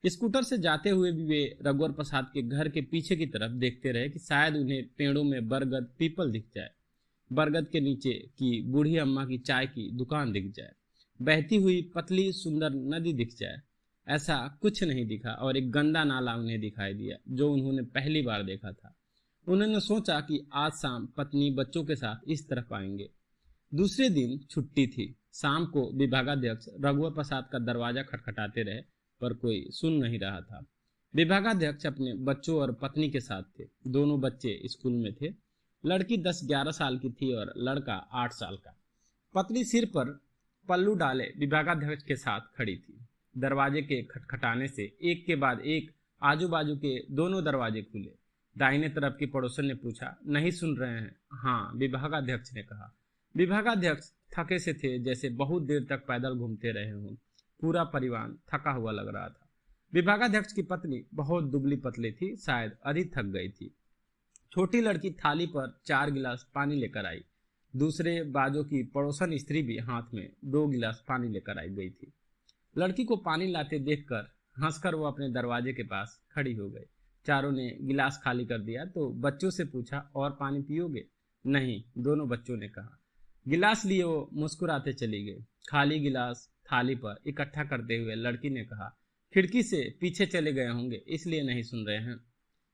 स्कूटर से जाते हुए भी वे रघुवर प्रसाद के घर के पीछे की तरफ देखते रहे कि शायद उन्हें पेड़ों में बरगद पीपल दिख जाए, बरगद के नीचे की बूढ़ी अम्मा की चाय की दुकान दिख जाए, बहती हुई पतली सुंदर नदी दिख जाए। ऐसा कुछ नहीं दिखा और एक गंदा नाला उन्हें दिखाई दिया जो उन्होंने पहली बार देखा था। उन्होंने सोचा कि आज शाम पत्नी बच्चों के साथ इस तरफ आएंगे। दूसरे दिन छुट्टी थी। शाम को विभागाध्यक्ष रघुवर प्रसाद का दरवाजा खटखटाते रहे पर कोई सुन नहीं रहा था। विभागाध्यक्ष अपने बच्चों और पत्नी के साथ थे। दोनों बच्चे स्कूल में थे। लड़की 10-11 साल की थी और लड़का 8 साल का। पत्नी सिर पर पल्लू डाले विभागाध्यक्ष के साथ खड़ी थी। दरवाजे के खटखटाने से एक के बाद एक आजू बाजू के दोनों दरवाजे खुले। दाहिने तरफ की पड़ोसन ने पूछा, नहीं सुन रहे हैं? हाँ, विभागाध्यक्ष ने कहा। विभागाध्यक्ष थके से थे, जैसे बहुत देर तक पैदल घूमते रहे हों। पूरा परिवार थका हुआ लग रहा था। विभागाध्यक्ष की पत्नी बहुत दुबली पतली थी, शायद अधिक थक गई थी। छोटी लड़की थाली पर 4 गिलास पानी लेकर आई। दूसरे बाजू की पड़ोसन स्त्री भी हाथ में 2 गिलास पानी लेकर आई गई थी। लड़की को पानी लाते देखकर हंसकर वो अपने दरवाजे के पास खड़ी हो गई। चारों ने गिलास खाली कर दिया तो बच्चों से पूछा, और पानी पियोगे? नहीं, दोनों बच्चों ने कहा। गिलास लिए वो मुस्कुराते चली गई। खाली गिलास थाली पर इकट्ठा करते हुए लड़की ने कहा, खिड़की से पीछे चले गए होंगे इसलिए नहीं सुन रहे हैं।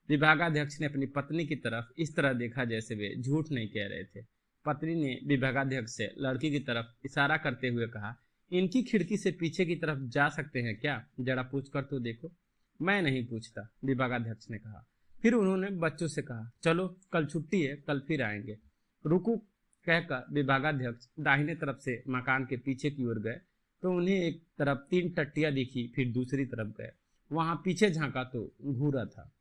विभागाध्यक्ष ने अपनी पत्नी की तरफ इस तरह देखा जैसे वे झूठ नहीं कह रहे थे। पत्नी ने विभागाध्यक्ष से लड़की की तरफ इशारा करते हुए कहा, इनकी खिड़की से पीछे की तरफ जा सकते हैं क्या? जरा पूछ कर तो देखो। मैं नहीं पूछता, विभागाध्यक्ष ने कहा। फिर उन्होंने बच्चों से कहा, चलो कल छुट्टी है, कल फिर आएंगे। रुको कहकर विभागाध्यक्ष दाहिने तरफ से मकान के पीछे की ओर गए तो उन्हें एक तरफ 3 टट्टियां दिखी, फिर दूसरी तरफ गए। वहां पीछे झांका तो घूरा था।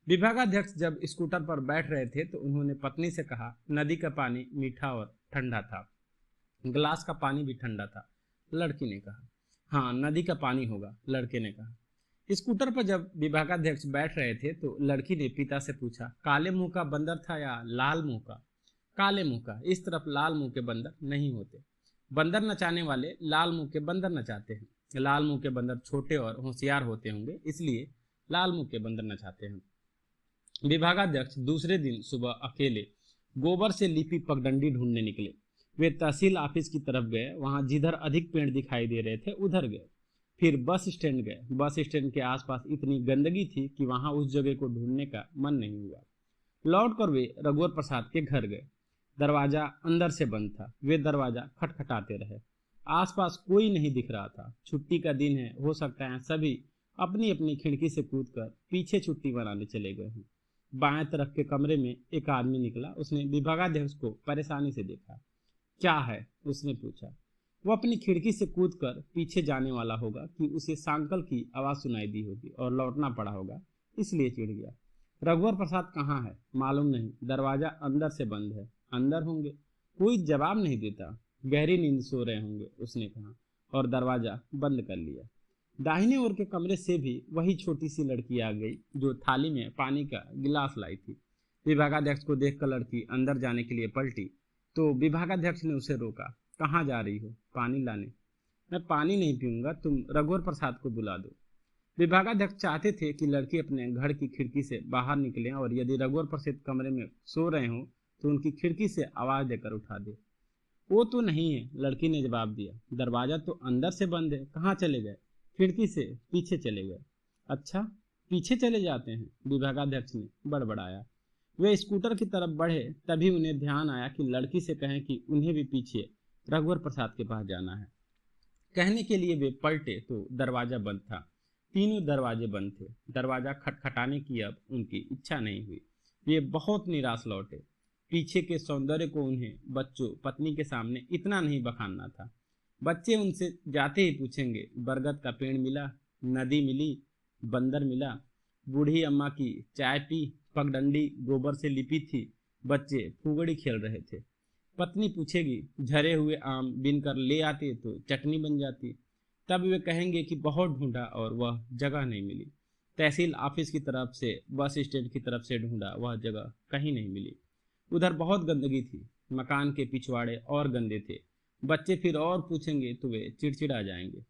विभागाध्यक्ष जब स्कूटर पर बैठ रहे थे तो उन्होंने पत्नी से कहा, नदी का पानी मीठा और ठंडा था, गिलास का पानी भी ठंडा था। लड़की ने कहा, हाँ नदी का पानी होगा, लड़के ने कहा। स्कूटर पर जब विभागाध्यक्ष बैठ रहे थे तो लड़की ने पिता से पूछा, काले मुंह का बंदर था या लाल मुंह का? काले मुंह का। इस तरफ लाल मुंह के बंदर नहीं होते। बंदर नचाने वाले लाल मुंह के बंदर नचाते हैं। लाल मुंह के बंदर छोटे और होशियार होते होंगे, इसलिए लाल मुंह के बंदर नचाते हैं। विभागाध्यक्ष दूसरे दिन सुबह अकेले गोबर से लिपी पगडंडी ढूंढने निकले। वे तहसील ऑफिस की तरफ गए। वहां जिधर अधिक पेड़ दिखाई दे रहे थे उधर गए। फिर बस स्टैंड गए। बस स्टैंड के आसपास इतनी गंदगी थी कि वहां उस जगह को ढूंढने का मन नहीं हुआ। लौटकर वे रघुवर प्रसाद के घर गए। दरवाजा अंदर से बंद था। वे दरवाजा खटखटाते रहे। आसपास कोई नहीं दिख रहा था। छुट्टी का दिन है, हो सकता है सभी अपनी अपनी खिड़की से कूदकर पीछे छुट्टी मनाने चले गए हों। बाएं तरफ के कमरे में एक आदमी निकला। उसने विभागाध्यक्ष को परेशानी से देखा। क्या है? उसने पूछा। वो अपनी खिड़की से कूदकर पीछे जाने वाला होगा कि उसे सांकल की आवाज सुनाई दी होगी और लौटना पड़ा होगा, इसलिए चिढ़ गया। रघुवर प्रसाद कहाँ है? मालूम नहीं। दरवाजा अंदर से बंद है। अंदर होंगे। कोई जवाब नहीं देता। गहरी नींद सो रहे होंगे, उसने कहा और दरवाजा बंद कर लिया। दाहिने ओर के कमरे से भी वही छोटी सी लड़की आ गई जो थाली में पानी का गिलास लाई थी। विभागाध्यक्ष को देखकर लड़की अंदर जाने के लिए पलटी तो विभागाध्यक्ष ने उसे रोका। कहाँ जा रही हो? पानी लाने। मैं पानी नहीं पीऊंगा, तुम रघुवर प्रसाद को बुला दो। विभागाध्यक्ष चाहते थे कि लड़की अपने घर की खिड़की से बाहर निकले और यदि रघुवर प्रसाद कमरे में सो रहे हो तो उनकी खिड़की से आवाज देकर उठा दे। वो तो नहीं है, लड़की ने जवाब दिया। दरवाजा तो अंदर से बंद है, कहाँ चले गए? खिड़की से पीछे चले गए। अच्छा, पीछे चले जाते हैं, विभागाध्यक्ष ने बड़बड़ाया। वे स्कूटर की तरफ बढ़े तभी उन्हें ध्यान आया कि लड़की से कहें कि उन्हें भी पीछे रघुवर प्रसाद के पास जाना है। कहने के लिए वे पलटे तो दरवाजा बंद था। तीनों दरवाजे बंद थे। दरवाजा खटखटाने की अब उनकी इच्छा नहीं हुई। वे बहुत निराश लौटे। पीछे के सौंदर्य को उन्हें बच्चों पत्नी के सामने इतना नहीं बखानना था। बच्चे उनसे जाते ही पूछेंगे, बरगद का पेड़ मिला? नदी मिली? बंदर मिला? बूढ़ी अम्मा की चाय पी? पगडंडी गोबर से लिपी थी। बच्चे फुगड़ी खेल रहे थे। पत्नी पूछेगी, झरे हुए आम बिन कर ले आते तो चटनी बन जाती। तब वे कहेंगे कि बहुत ढूंढा और वह जगह नहीं मिली। तहसील ऑफिस की तरफ से बस स्टैंड की तरफ से ढूंढा, वह जगह कहीं नहीं मिली। उधर बहुत गंदगी थी। मकान के पिछवाड़े और गंदे थे। बच्चे फिर और पूछेंगे तो वे चिड़चिड़ा जाएंगे।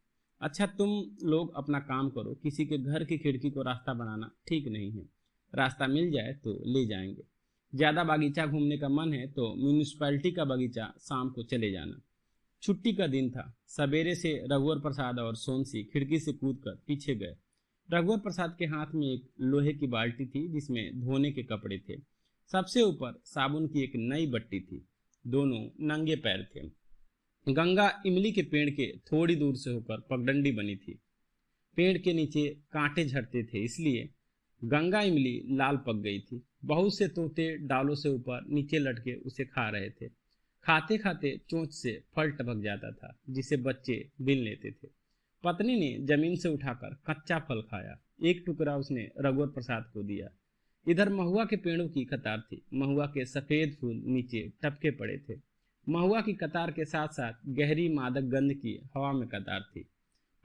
अच्छा तुम लोग अपना काम करो, किसी के घर की खिड़की को रास्ता बनाना ठीक नहीं है। रास्ता मिल जाए तो ले जाएंगे। ज़्यादा बागीचा घूमने का मन है तो म्यूनिसपैलिटी का बगीचा शाम को चले जाना। छुट्टी का दिन था। सवेरे से रघुवर प्रसाद और सोनसी खिड़की से कूदकर पीछे गए। रघुवर प्रसाद के हाथ में एक लोहे की बाल्टी थी जिसमें धोने के कपड़े थे। सबसे ऊपर साबुन की एक नई बट्टी थी। दोनों नंगे पैर थे। गंगा इमली के पेड़ के थोड़ी दूर से होकर पगडंडी बनी थी। पेड़ के नीचे कांटे झड़ते थे, इसलिए गंगा इमली लाल पक गई थी। बहुत से तोते डालों से ऊपर नीचे लटके उसे खा रहे थे। खाते खाते चोंच से फल टपक जाता था जिसे बच्चे बीन लेते थे। पत्नी ने जमीन से उठाकर कच्चा फल खाया। एक टुकड़ा उसने रघुवर प्रसाद को दिया। इधर महुआ के पेड़ों की कतार थी। महुआ के सफेद फूल नीचे टपके पड़े थे। महुआ की कतार के साथ साथ गहरी मादक गंध की हवा में कतार थी।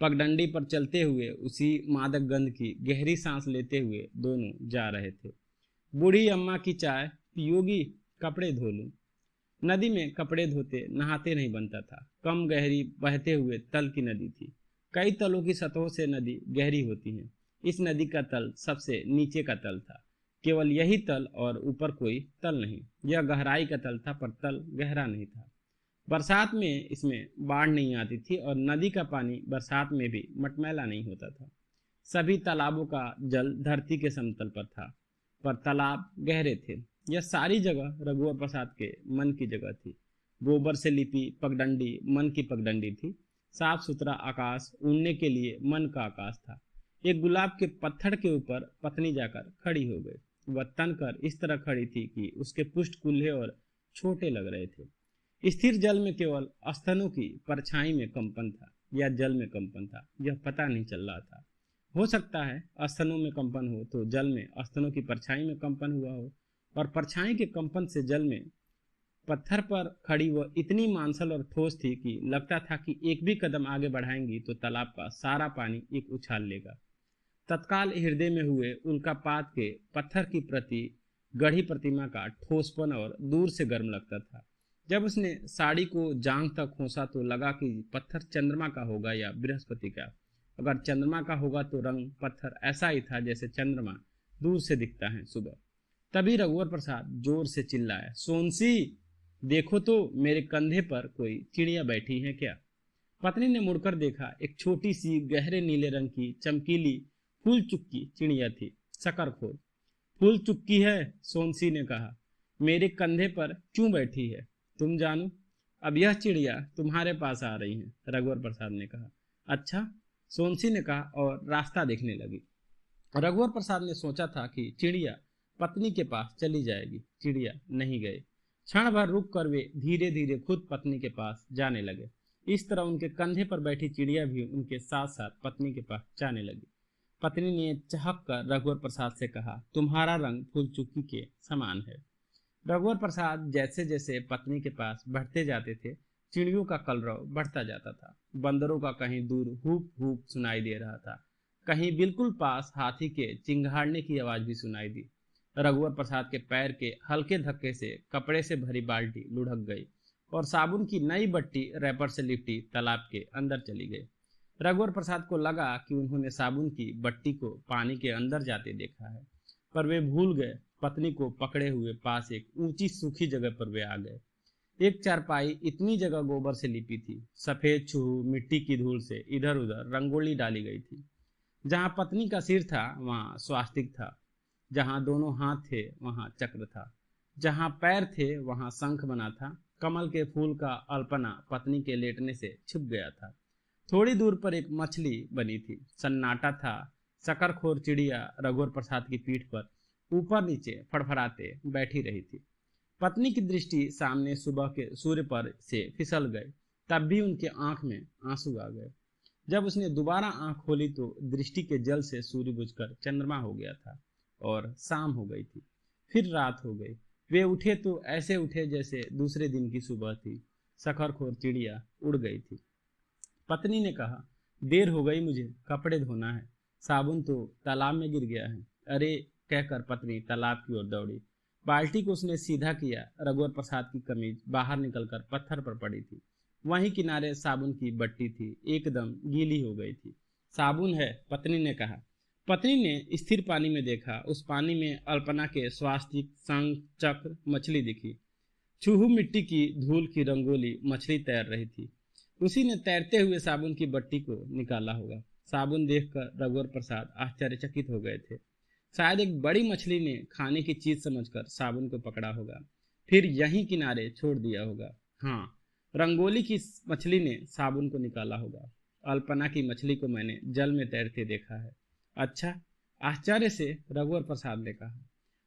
पगडंडी पर चलते हुए उसी मादक गंध की गहरी सांस लेते हुए दोनों जा रहे थे। बूढ़ी अम्मा की चाय पियोगी? कपड़े धो लूं? नदी में कपड़े धोते नहाते नहीं बनता था। कम गहरी बहते हुए तल की नदी थी। कई तलों की सतहों से नदी गहरी होती है। इस नदी का तल सबसे नीचे का तल था। केवल यही तल और ऊपर कोई तल नहीं। यह गहराई का तल था पर तल गहरा नहीं था। बरसात में इसमें बाढ़ नहीं आती थी और नदी का पानी बरसात में भी मटमैला नहीं होता था। सभी तालाबों का जल धरती के समतल पर था, पर तालाब गहरे थे। यह सारी जगह रघुवर प्रसाद के मन की जगह थी। गोबर से लिपी पगडंडी मन की पगडंडी थी। साफ सुथरा आकाश उड़ने के लिए मन का आकाश था। एक गुलाब के पत्थर के ऊपर पत्नी जाकर खड़ी हो गई। वह तनकर इस तरह खड़ी थी कि उसके पुष्ट कुल्हे और छोटे लग रहे थे। स्थिर जल में केवल स्तनों की परछाई में कंपन था या जल में कंपन था, यह पता नहीं चल रहा था। हो सकता है स्तनों में कंपन हो तो जल में स्तनों की परछाई में कंपन हुआ हो, और परछाई के कंपन से जल में पत्थर पर खड़ी वह इतनी मांसल और ठोस थी कि लगता था कि एक भी कदम आगे बढ़ाएंगी तो तालाब का सारा पानी एक उछाल लेगा। तत्काल हृदय में हुए उल्कापात के पत्थर की प्रति गढ़ी प्रतिमा का ठोसपन और दूर से गर्म लगता था। जब उसने साड़ी को जांघ तक खोसा तो लगा कि पत्थर चंद्रमा का होगा या बृहस्पति का। अगर चंद्रमा का होगा तो रंग पत्थर ऐसा ही था जैसे चंद्रमा दूर से दिखता है सुबह। तभी रघुवर प्रसाद जोर से चिल्लाया, सोनसी, देखो तो मेरे कंधे पर कोई चिड़िया बैठी है क्या? पत्नी ने मुड़कर देखा। एक छोटी सी गहरे नीले रंग की चमकीली फूल चुक्की चिड़िया थी। शकरखोर। फूल चुक्की है, सोनसी ने कहा। मेरे कंधे पर क्यों बैठी है तुम जानो? अब यह चिड़िया तुम्हारे पास आ रही है, रघुवर प्रसाद ने कहा। अच्छा, सोनसी ने कहा और रास्ता देखने लगी। रघुवर प्रसाद ने सोचा था कि चिड़िया पत्नी के पास चली जाएगी। चिड़िया नहीं गए। क्षण भर रुक कर वे धीरे धीरे खुद पत्नी के पास जाने लगे। इस तरह उनके कंधे पर बैठी चिड़िया भी उनके साथ साथ पत्नी के पास जाने लगी। पत्नी ने चहक कर रघुवर प्रसाद से कहा, तुम्हारा रंग फूल चुक्की के समान है। रघुवर प्रसाद जैसे जैसे पत्नी के पास बढ़ते जाते थे, चिड़ियों का कलरव बढ़ता जाता था। बंदरों का कहीं दूर हुप हुप सुनाई दे रहा था, कहीं बिल्कुल पास हाथी के चिंघाड़ने की आवाज भी सुनाई दी। रघुवर प्रसाद के पैर के हल्के धक्के से कपड़े से भरी बाल्टी लुढ़क गई और साबुन की नई बट्टी रैपर से लिपटी तालाब के अंदर चली गई। रघुवर प्रसाद को लगा कि उन्होंने साबुन की बट्टी को पानी के अंदर जाते देखा है, पर वे भूल गए। पत्नी को पकड़े हुए पास एक ऊंची सूखी जगह पर वे आ गए। एक चारपाई इतनी जगह गोबर से लिपी थी। सफेद छूहू मिट्टी की धूल से इधर उधर रंगोली डाली गई थी। जहां पत्नी का सिर था वहां स्वास्तिक था। जहां दोनों हाथ थे वहां चक्र था। जहां पैर थे वहां शंख बना था। कमल के फूल का अल्पना पत्नी के लेटने से छिप गया था। थोड़ी दूर पर एक मछली बनी थी। सन्नाटा था। शकरखोर चिड़िया रघुवर प्रसाद की पीठ पर ऊपर नीचे फड़फड़ाते बैठी रही थी। पत्नी की दृष्टि सामने सुबह के सूर्य पर से फिसल गई। तब भी उनके आंख में आंसू आ गए। जब उसने दोबारा आंख खोली तो दृष्टि के जल से सूर्य बुझकर चंद्रमा हो गया था और शाम हो गई थी। फिर रात हो गई। वे उठे तो ऐसे उठे जैसे दूसरे दिन की सुबह थी। शकरखोर चिड़िया उड़ गई थी। पत्नी ने कहा, देर हो गई, मुझे कपड़े धोना है। साबुन तो तालाब में गिर गया है। अरे, कहकर पत्नी तालाब की ओर दौड़ी। बाल्टी को उसने सीधा किया। रघुवर प्रसाद की कमीज बाहर निकलकर पत्थर पर पड़ी थी। वहीं किनारे साबुन की बट्टी थी, एकदम गीली हो गई थी। साबुन है, पत्नी ने कहा। पत्नी ने स्थिर पानी में देखा। उस पानी में अल्पना के स्वास्तिक, शंख, चक्र, मछली दिखी। चूहू मिट्टी की धूल की रंगोली मछली तैर रही थी। उसी ने तैरते हुए साबुन की बट्टी को निकाला होगा। साबुन देखकर रघुवर प्रसाद आश्चर्यचकित हो गए थे। शायद एक बड़ी मछली ने खाने की चीज समझकर साबुन को पकड़ा होगा, फिर यहीं किनारे छोड़ दिया होगा। हाँ, रंगोली की मछली ने साबुन को निकाला होगा। अल्पना की मछली को मैंने जल में तैरते देखा है। अच्छा, आश्चर्य से रघुवर प्रसाद ने कहा।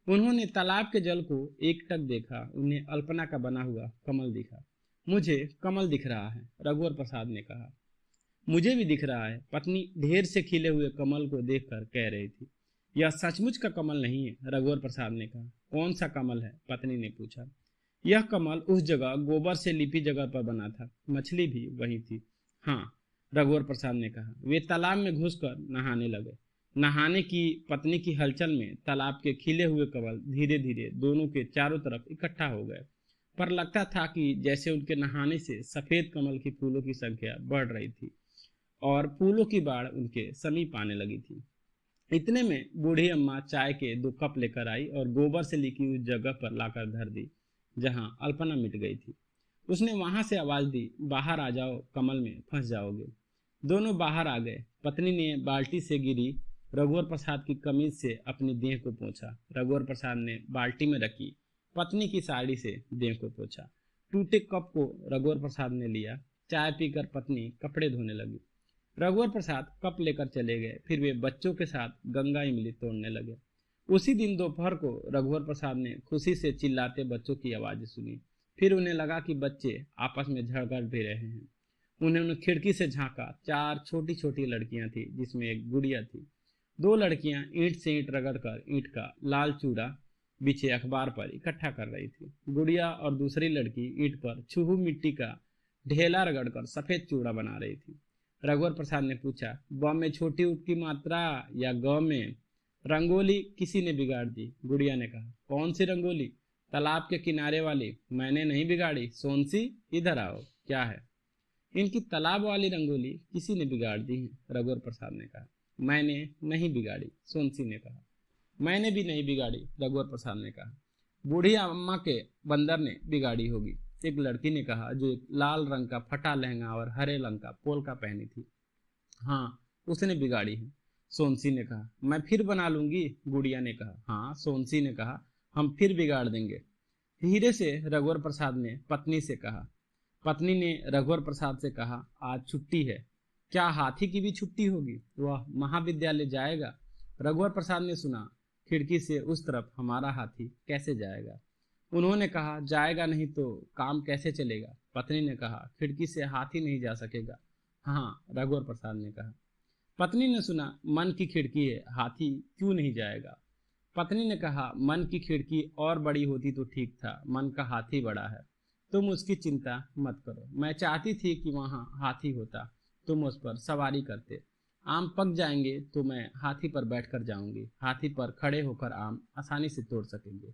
उन्होंने तालाब के जल को एकटक देखा। उन्हें अल्पना का बना हुआ कमल दिखा। मुझे कमल दिख रहा है, रघुवर प्रसाद ने कहा। मुझे भी दिख रहा है, पत्नी ढेर से खिले हुए कमल को देखकर कह रही थी। यह सचमुच का कमल नहीं है, रघुवर प्रसाद ने कहा। कौन सा कमल है, पत्नी ने पूछा। यह कमल उस जगह गोबर से लिपी जगह पर बना था, मछली भी वही थी। हाँ, रघुवर प्रसाद ने कहा। वे तालाब में घुसकर नहाने लगे। नहाने की पत्नी की हलचल में तालाब के खिले हुए कमल धीरे धीरे दोनों के चारों तरफ इकट्ठा हो गए, पर लगता था कि जैसे उनके नहाने से सफेद कमल की फूलों की संख्या बढ़ रही थी और फूलों की बाढ़ उनके समीप आने लगी थी। इतने में बूढ़ी अम्मा चाय के 2 कप लेकर आई और गोबर से लिखी उस जगह पर लाकर धर दी जहां अल्पना मिट गई थी। उसने वहां से आवाज दी, बाहर आ जाओ, कमल में फंस जाओगे। दोनों बाहर आ गए। पत्नी ने बाल्टी से गिरी रघुवर प्रसाद की कमीज से अपनी देह को पोंछा। रघुवर प्रसाद ने बाल्टी में रखी पत्नी की साड़ी से देह को पोंछा। टूटे कप को रघुवर प्रसाद ने लिया। चाय पीकर पत्नी कपड़े धोने लगी। रघुवर प्रसाद कप लेकर चले गए। फिर वे बच्चों के साथ गंगा इमली तोड़ने लगे। उसी दिन दोपहर को रघुवर प्रसाद ने खुशी से चिल्लाते बच्चों की आवाज़ सुनी। फिर उन्हें लगा कि बच्चे आपस में झगड़ भी रहे हैं। उन्होंने खिड़की से झांका। 4 छोटी छोटी लड़कियां थी, जिसमें एक गुड़िया थी। 2 लड़कियां ईंट से ईंट रगड़कर ईंट का लाल चूड़ा बिछे अखबार पर इकट्ठा कर रही थी। गुड़िया और दूसरी लड़की ईंट पर छुहू मिट्टी का ढेला रगड़कर सफेद चूड़ा बना रही थी। रघुवर प्रसाद ने पूछा, ब में छोटी ऊँट की मात्रा या ग में? रंगोली किसी ने बिगाड़ दी, गुड़िया ने कहा। कौन सी रंगोली? तालाब के किनारे वाली। मैंने नहीं बिगाड़ी। सोनसी, इधर आओ। क्या है? इनकी तालाब वाली रंगोली किसी ने बिगाड़ दी है, रघुवर प्रसाद ने कहा। मैंने नहीं बिगाड़ी, सोनसी ने कहा। मैंने भी नहीं बिगाड़ी, रघुवर प्रसाद ने कहा। बूढ़ी अम्मा के बंदर ने बिगाड़ी होगी, एक लड़की ने कहा, जो एक लाल रंग का फटा लहंगा और हरे रंग का पोलका पहनी थी। हाँ, उसने बिगाड़ी है, सोनसी ने कहा। मैं फिर बना लूंगी, गुड़िया ने कहा। हाँ, सोनसी ने कहा, हम फिर बिगाड़ देंगे। धीरे से रघुवर प्रसाद ने पत्नी से कहा। पत्नी ने रघुवर प्रसाद से कहा, आज छुट्टी है, क्या हाथी की भी छुट्टी होगी? वह महाविद्यालय जाएगा। रघुवर प्रसाद ने सुना, खिड़की से उस तरफ हमारा हाथी कैसे जाएगा? उन्होंने कहा, जाएगा नहीं तो काम कैसे चलेगा? पत्नी ने कहा, खिड़की से हाथी नहीं जा सकेगा। हाँ, रघुवर प्रसाद ने कहा। पत्नी ने सुना, मन की खिड़की है, हाथी क्यों नहीं जाएगा? पत्नी ने कहा, मन की खिड़की और बड़ी होती तो ठीक था, मन का हाथी बड़ा है। तुम उसकी चिंता मत करो। मैं चाहती थी कि वहां हाथी होता, तुम उस पर सवारी करते। आम पक जाएंगे तो मैं हाथी पर बैठकर जाऊंगी। हाथी पर खड़े होकर आम आसानी से तोड़ सकेंगे।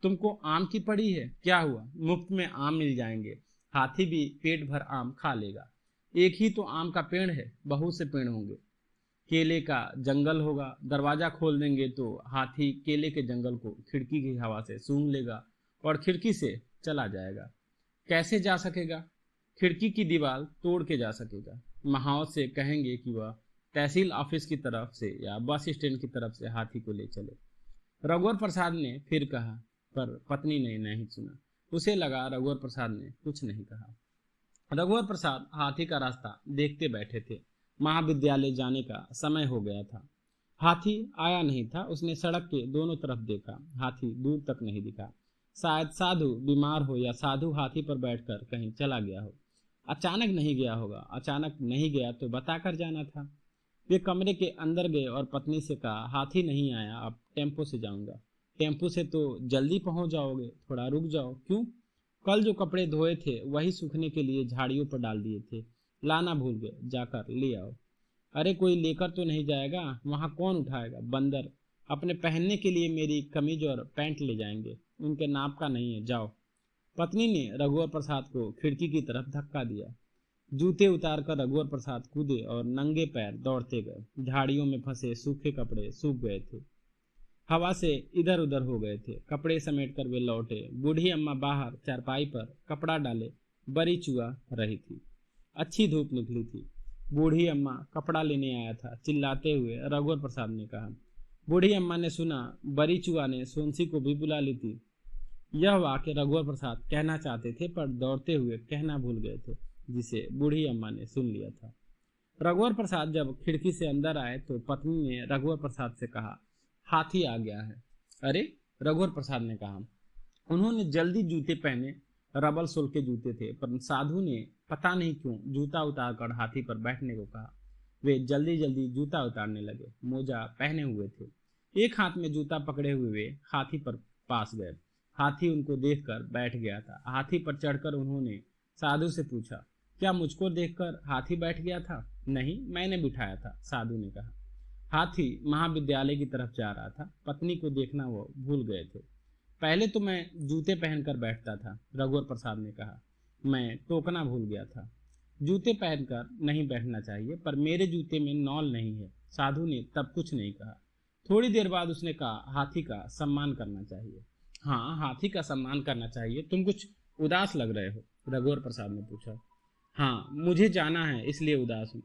तुमको आम की पड़ी है? क्या हुआ, मुफ्त में आम मिल जाएंगे। हाथी भी पेट भर आम खा लेगा। एक ही तो आम का पेड़ है, बहुत से पेड़ होंगे। केले का जंगल होगा, दरवाजा खोल देंगे तो हाथी केले के जंगल को खिड़की की हवा से सूंघ लेगा और खिड़की से चला जाएगा। कैसे जा सकेगा? खिड़की की दीवार तोड़ के जा सकेगा। महावत से कहेंगे कि वह तहसील ऑफिस की तरफ से या बस स्टैंड की तरफ से हाथी को ले चले। रघुवर प्रसाद ने फिर कहा, पर पत्नी ने नहीं सुना। उसे लगा रघुवर प्रसाद ने कुछ नहीं कहा। रघुवर प्रसाद हाथी का रास्ता देखते बैठे थे। महाविद्यालय जाने का समय हो गया था। हाथी आया नहीं था। उसने सड़क के दोनों तरफ देखा, हाथी दूर तक नहीं दिखा। शायद साधु बीमार हो या साधु हाथी पर बैठकर कहीं चला गया हो। अचानक नहीं गया होगा। अचानक नहीं गया तो बताकर जाना था। वे कमरे के अंदर गए और पत्नी से कहा, हाथी नहीं आया, अब टेम्पो से जाऊंगा। टेम्पो से तो जल्दी पहुंच जाओगे, थोड़ा रुक जाओ। क्यों? कल जो कपड़े धोए थे वही सूखने के लिए झाड़ियों पर डाल दिए थे, लाना भूल गए, जाकर ले आओ। अरे कोई लेकर तो नहीं जाएगा? वहां कौन उठाएगा? बंदर। अपने पहनने के लिए मेरी कमीज और पैंट ले जाएंगे, उनके नाप का नहीं है, जाओ। पत्नी ने रघुवर प्रसाद को खिड़की की तरफ धक्का दिया। जूते उतारकर रघुवर प्रसाद कूदे और नंगे पैर दौड़ते गए। झाड़ियों में फंसे सूखे कपड़े सूख गए थे, हवा से इधर उधर हो गए थे। कपड़े समेटकर वे लौटे। बूढ़ी अम्मा बाहर चारपाई पर कपड़ा डाले बरी चुआ रही थी। अच्छी धूप निकली थी। बूढ़ी अम्मा कपड़ा लेने आया था, चिल्लाते हुए रघुवर प्रसाद ने कहा। बूढ़ी अम्मा ने सुना बरी चुआ ने सोनसी को भी बुला ली थी। यह वाक्य रघुवर प्रसाद कहना चाहते थे पर दौड़ते हुए कहना भूल गए थे, जिसे बूढ़ी अम्मा ने सुन लिया था। रघुवर प्रसाद जब खिड़की से अंदर आए तो पत्नी ने रघुवर प्रसाद से कहा, हाथी आ गया है। अरे, रघुवर प्रसाद ने कहा। उन्होंने जल्दी जूते पहने, रबल सोल के जूते थे, पर साधु ने पता नहीं क्यों जूता उतारकर हाथी पर बैठने को कहा। वे जल्दी जल्दी जूता उतारने लगे। मोजा पहने हुए थे। एक हाथ में जूता पकड़े हुए वे हाथी पर पास गए। हाथी उनको देखकर बैठ गया था। हाथी पर चढ़कर उन्होंने साधु से पूछा, क्या मुझको देखकर हाथी बैठ गया था? नहीं, मैंने बिठाया था, साधु ने कहा। हाथी महाविद्यालय की तरफ जा रहा था। पत्नी को देखना वो भूल गए थे। पहले तो मैं जूते पहनकर बैठता था, रघुवर प्रसाद ने कहा। मैं टोकना भूल गया था। जूते पहनकर नहीं बैठना चाहिए, पर मेरे जूते में नॉल नहीं है। साधु ने तब कुछ नहीं कहा। थोड़ी देर बाद उसने कहा, हाथी का सम्मान करना चाहिए। हाँ, हाथी का सम्मान करना चाहिए। तुम कुछ उदास लग रहे हो, रघुवर प्रसाद ने पूछा। हाँ, मुझे जाना है, इसलिए उदास हूँ।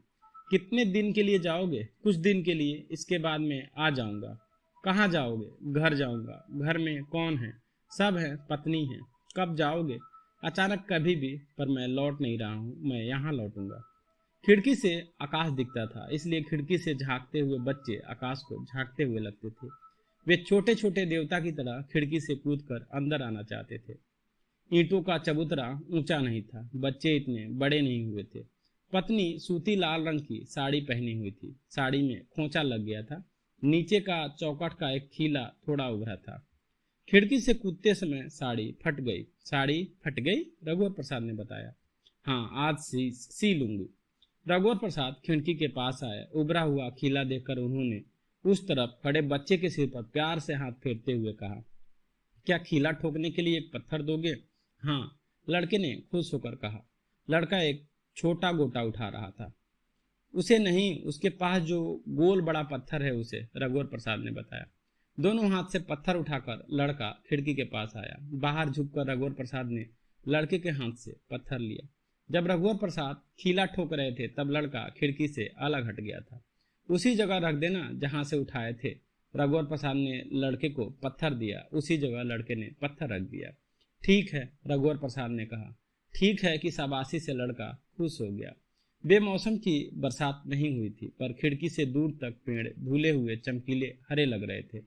कितने दिन के लिए जाओगे? कुछ दिन के लिए, इसके बाद में आ जाऊंगा। कहाँ जाओगे? घर जाऊंगा। घर में कौन है? सब है, पत्नी है। कब जाओगे? अचानक, कभी भी, पर मैं लौट नहीं रहा हूँ, मैं यहाँ लौटूंगा। खिड़की से आकाश दिखता था, इसलिए खिड़की से झांकते हुए बच्चे आकाश को झांकते हुए लगते थे। वे छोटे छोटे देवता की तरह खिड़की से कूदकर अंदर आना चाहते थे। ईंटों का चबूतरा ऊंचा नहीं था, बच्चे इतने बड़े नहीं हुए थे। पत्नी सूती लाल रंग की साड़ी पहनी हुई थी। साड़ी में खोंचा लग गया था। नीचे का चौकट का एक खीला थोड़ा उभरा था। खिड़की से कूदते समय साड़ी फट गई। साड़ी फट गई, रघुवर प्रसाद ने बताया। हाँ, आज सी लूंगी। रघुवर प्रसाद खिड़की के पास आए। उभरा हुआ खीला देखकर उन्होंने उस तरफ खड़े बच्चे के सिर पर प्यार से हाथ फेरते हुए कहा, क्या खीला ठोकने के लिए एक पत्थर दोगे? हाँ, लड़के ने खुश होकर कहा। लड़का एक छोटा गोटा उठा रहा था। उसे नहीं, उसके पास जो गोल बड़ा पत्थर है उसे, रघुवर प्रसाद ने बताया। दोनों हाथ से पत्थर उठाकर लड़का खिड़की के पास आया। बाहर झुककर रघुवर प्रसाद ने लड़के के हाथ से पत्थर लिया। जब रघुवर प्रसाद खीला ठोक रहे थे तब लड़का खिड़की से अलग हट गया था। उसी जगह रख देना जहां से उठाए थे। रघुवर प्रसाद ने लड़के को पत्थर दिया। उसी जगह लड़के ने पत्थर रख दिया। ठीक है, रघुवर प्रसाद ने कहा। ठीक है कि शाबाशी से लड़का खुश हो गया। बेमौसम की बरसात नहीं हुई थी, पर खिड़की से दूर तक पेड़ धुले हुए चमकीले हरे लग रहे थे।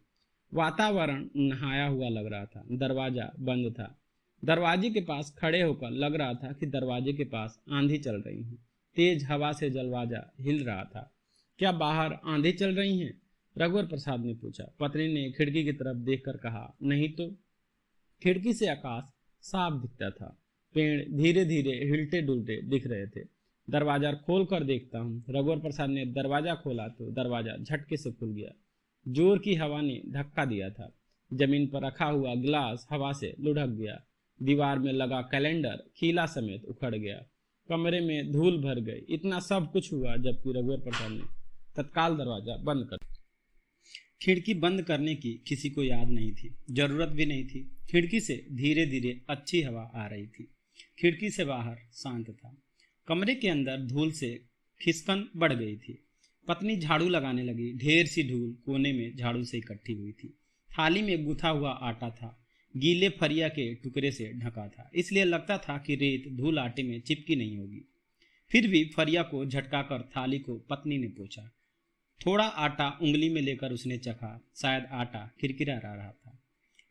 वातावरण नहाया हुआ लग रहा था। दरवाजा बंद था। दरवाजे के पास खड़े होकर लग रहा था कि दरवाजे के पास आंधी चल रही है। तेज हवा से दरवाजा हिल रहा था। क्या बाहर आंधी चल रही है? रघुवर प्रसाद ने पूछा। पत्नी ने खिड़की की तरफ देखकर कहा, नहीं तो। खिड़की से आकाश साफ दिखता था। पेड़ धीरे धीरे हिलते डुलते दिख रहे थे। दरवाजा खोल कर देखता हूँ। रघुवर प्रसाद ने दरवाजा खोला तो दरवाजा झटके से खुल गया। जोर की हवा ने धक्का दिया था। जमीन पर रखा हुआ गिलास हवा से लुढ़क गया। दीवार में लगा कैलेंडर खीला समेत उखड़ गया। कमरे में धूल भर गई। इतना सब कुछ हुआ जबकि रघुवर प्रसाद ने तत्काल दरवाजा बंद कर। खिड़की बंद करने की किसी को याद नहीं थी, जरूरत भी नहीं थी। खिड़की से धीरे धीरे अच्छी हवा आ रही थी। खिड़की से बाहर शांत था। कमरे के अंदर धूल से खिसकन बढ़ गई थी। पत्नी झाड़ू लगाने लगी। ढेर सी धूल कोने में झाड़ू से इकट्ठी हुई थी। थाली में गुथा हुआ आटा था। गीले फरिया के टुकड़े से ढका था, इसलिए लगता था कि रेत धूल आटे में चिपकी नहीं होगी। फिर भी फरिया को झटकाकर थाली को पत्नी ने पोंछा। थोड़ा आटा उंगली में लेकर उसने चखा। शायद आटा किरकिरा रहा था।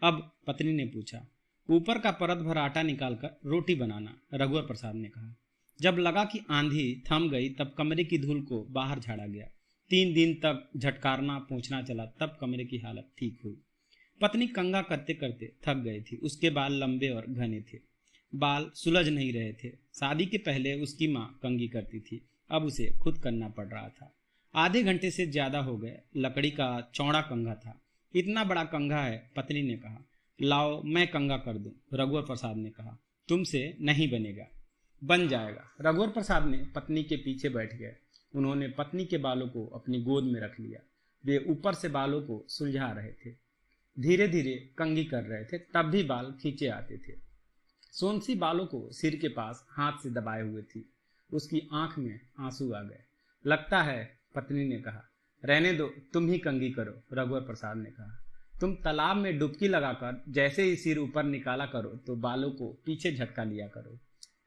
अब पत्नी ने पूछा, ऊपर का परत भर आटा निकालकर रोटी बनाना, रघुवर प्रसाद ने कहा। जब लगा कि आंधी थम गई तब कमरे की धूल को बाहर झाड़ा गया। 3 दिन तक झटकारना पोंछना चला, तब कमरे की हालत ठीक हुई। पत्नी कंघा करते करते थक गई थी। उसके बाल लंबे और घने थे। बाल सुलझ नहीं रहे थे। शादी के पहले उसकी माँ कंघी करती थी, अब उसे खुद करना पड़ रहा था। आधे घंटे से ज्यादा हो गए। लकड़ी का चौड़ा कंघा था। इतना बड़ा कंघा है, पत्नी ने कहा। लाओ मैं कंघा कर दूं, रघुवर प्रसाद ने कहा। तुमसे नहीं बनेगा। बन जाएगा। रघुवर प्रसाद ने पत्नी के पीछे बैठ गए। उन्होंने पत्नी के बालों को अपनी गोद में रख लिया। वे ऊपर से बालों को सुलझा रहे थे, धीरे धीरे कंघी कर रहे थे, तब भी बाल खींचे आते थे। सोनसी बालों को सिर के पास हाथ से दबाए हुए थी। उसकी आंख में आंसू आ गए। लगता है, पत्नी ने कहा। रहने दो, तुम ही कंघी करो, रघुवर प्रसाद ने कहा। तुम तालाब में डुबकी लगाकर जैसे ही सिर ऊपर निकाला करो तो बालों को पीछे झटका लिया करो,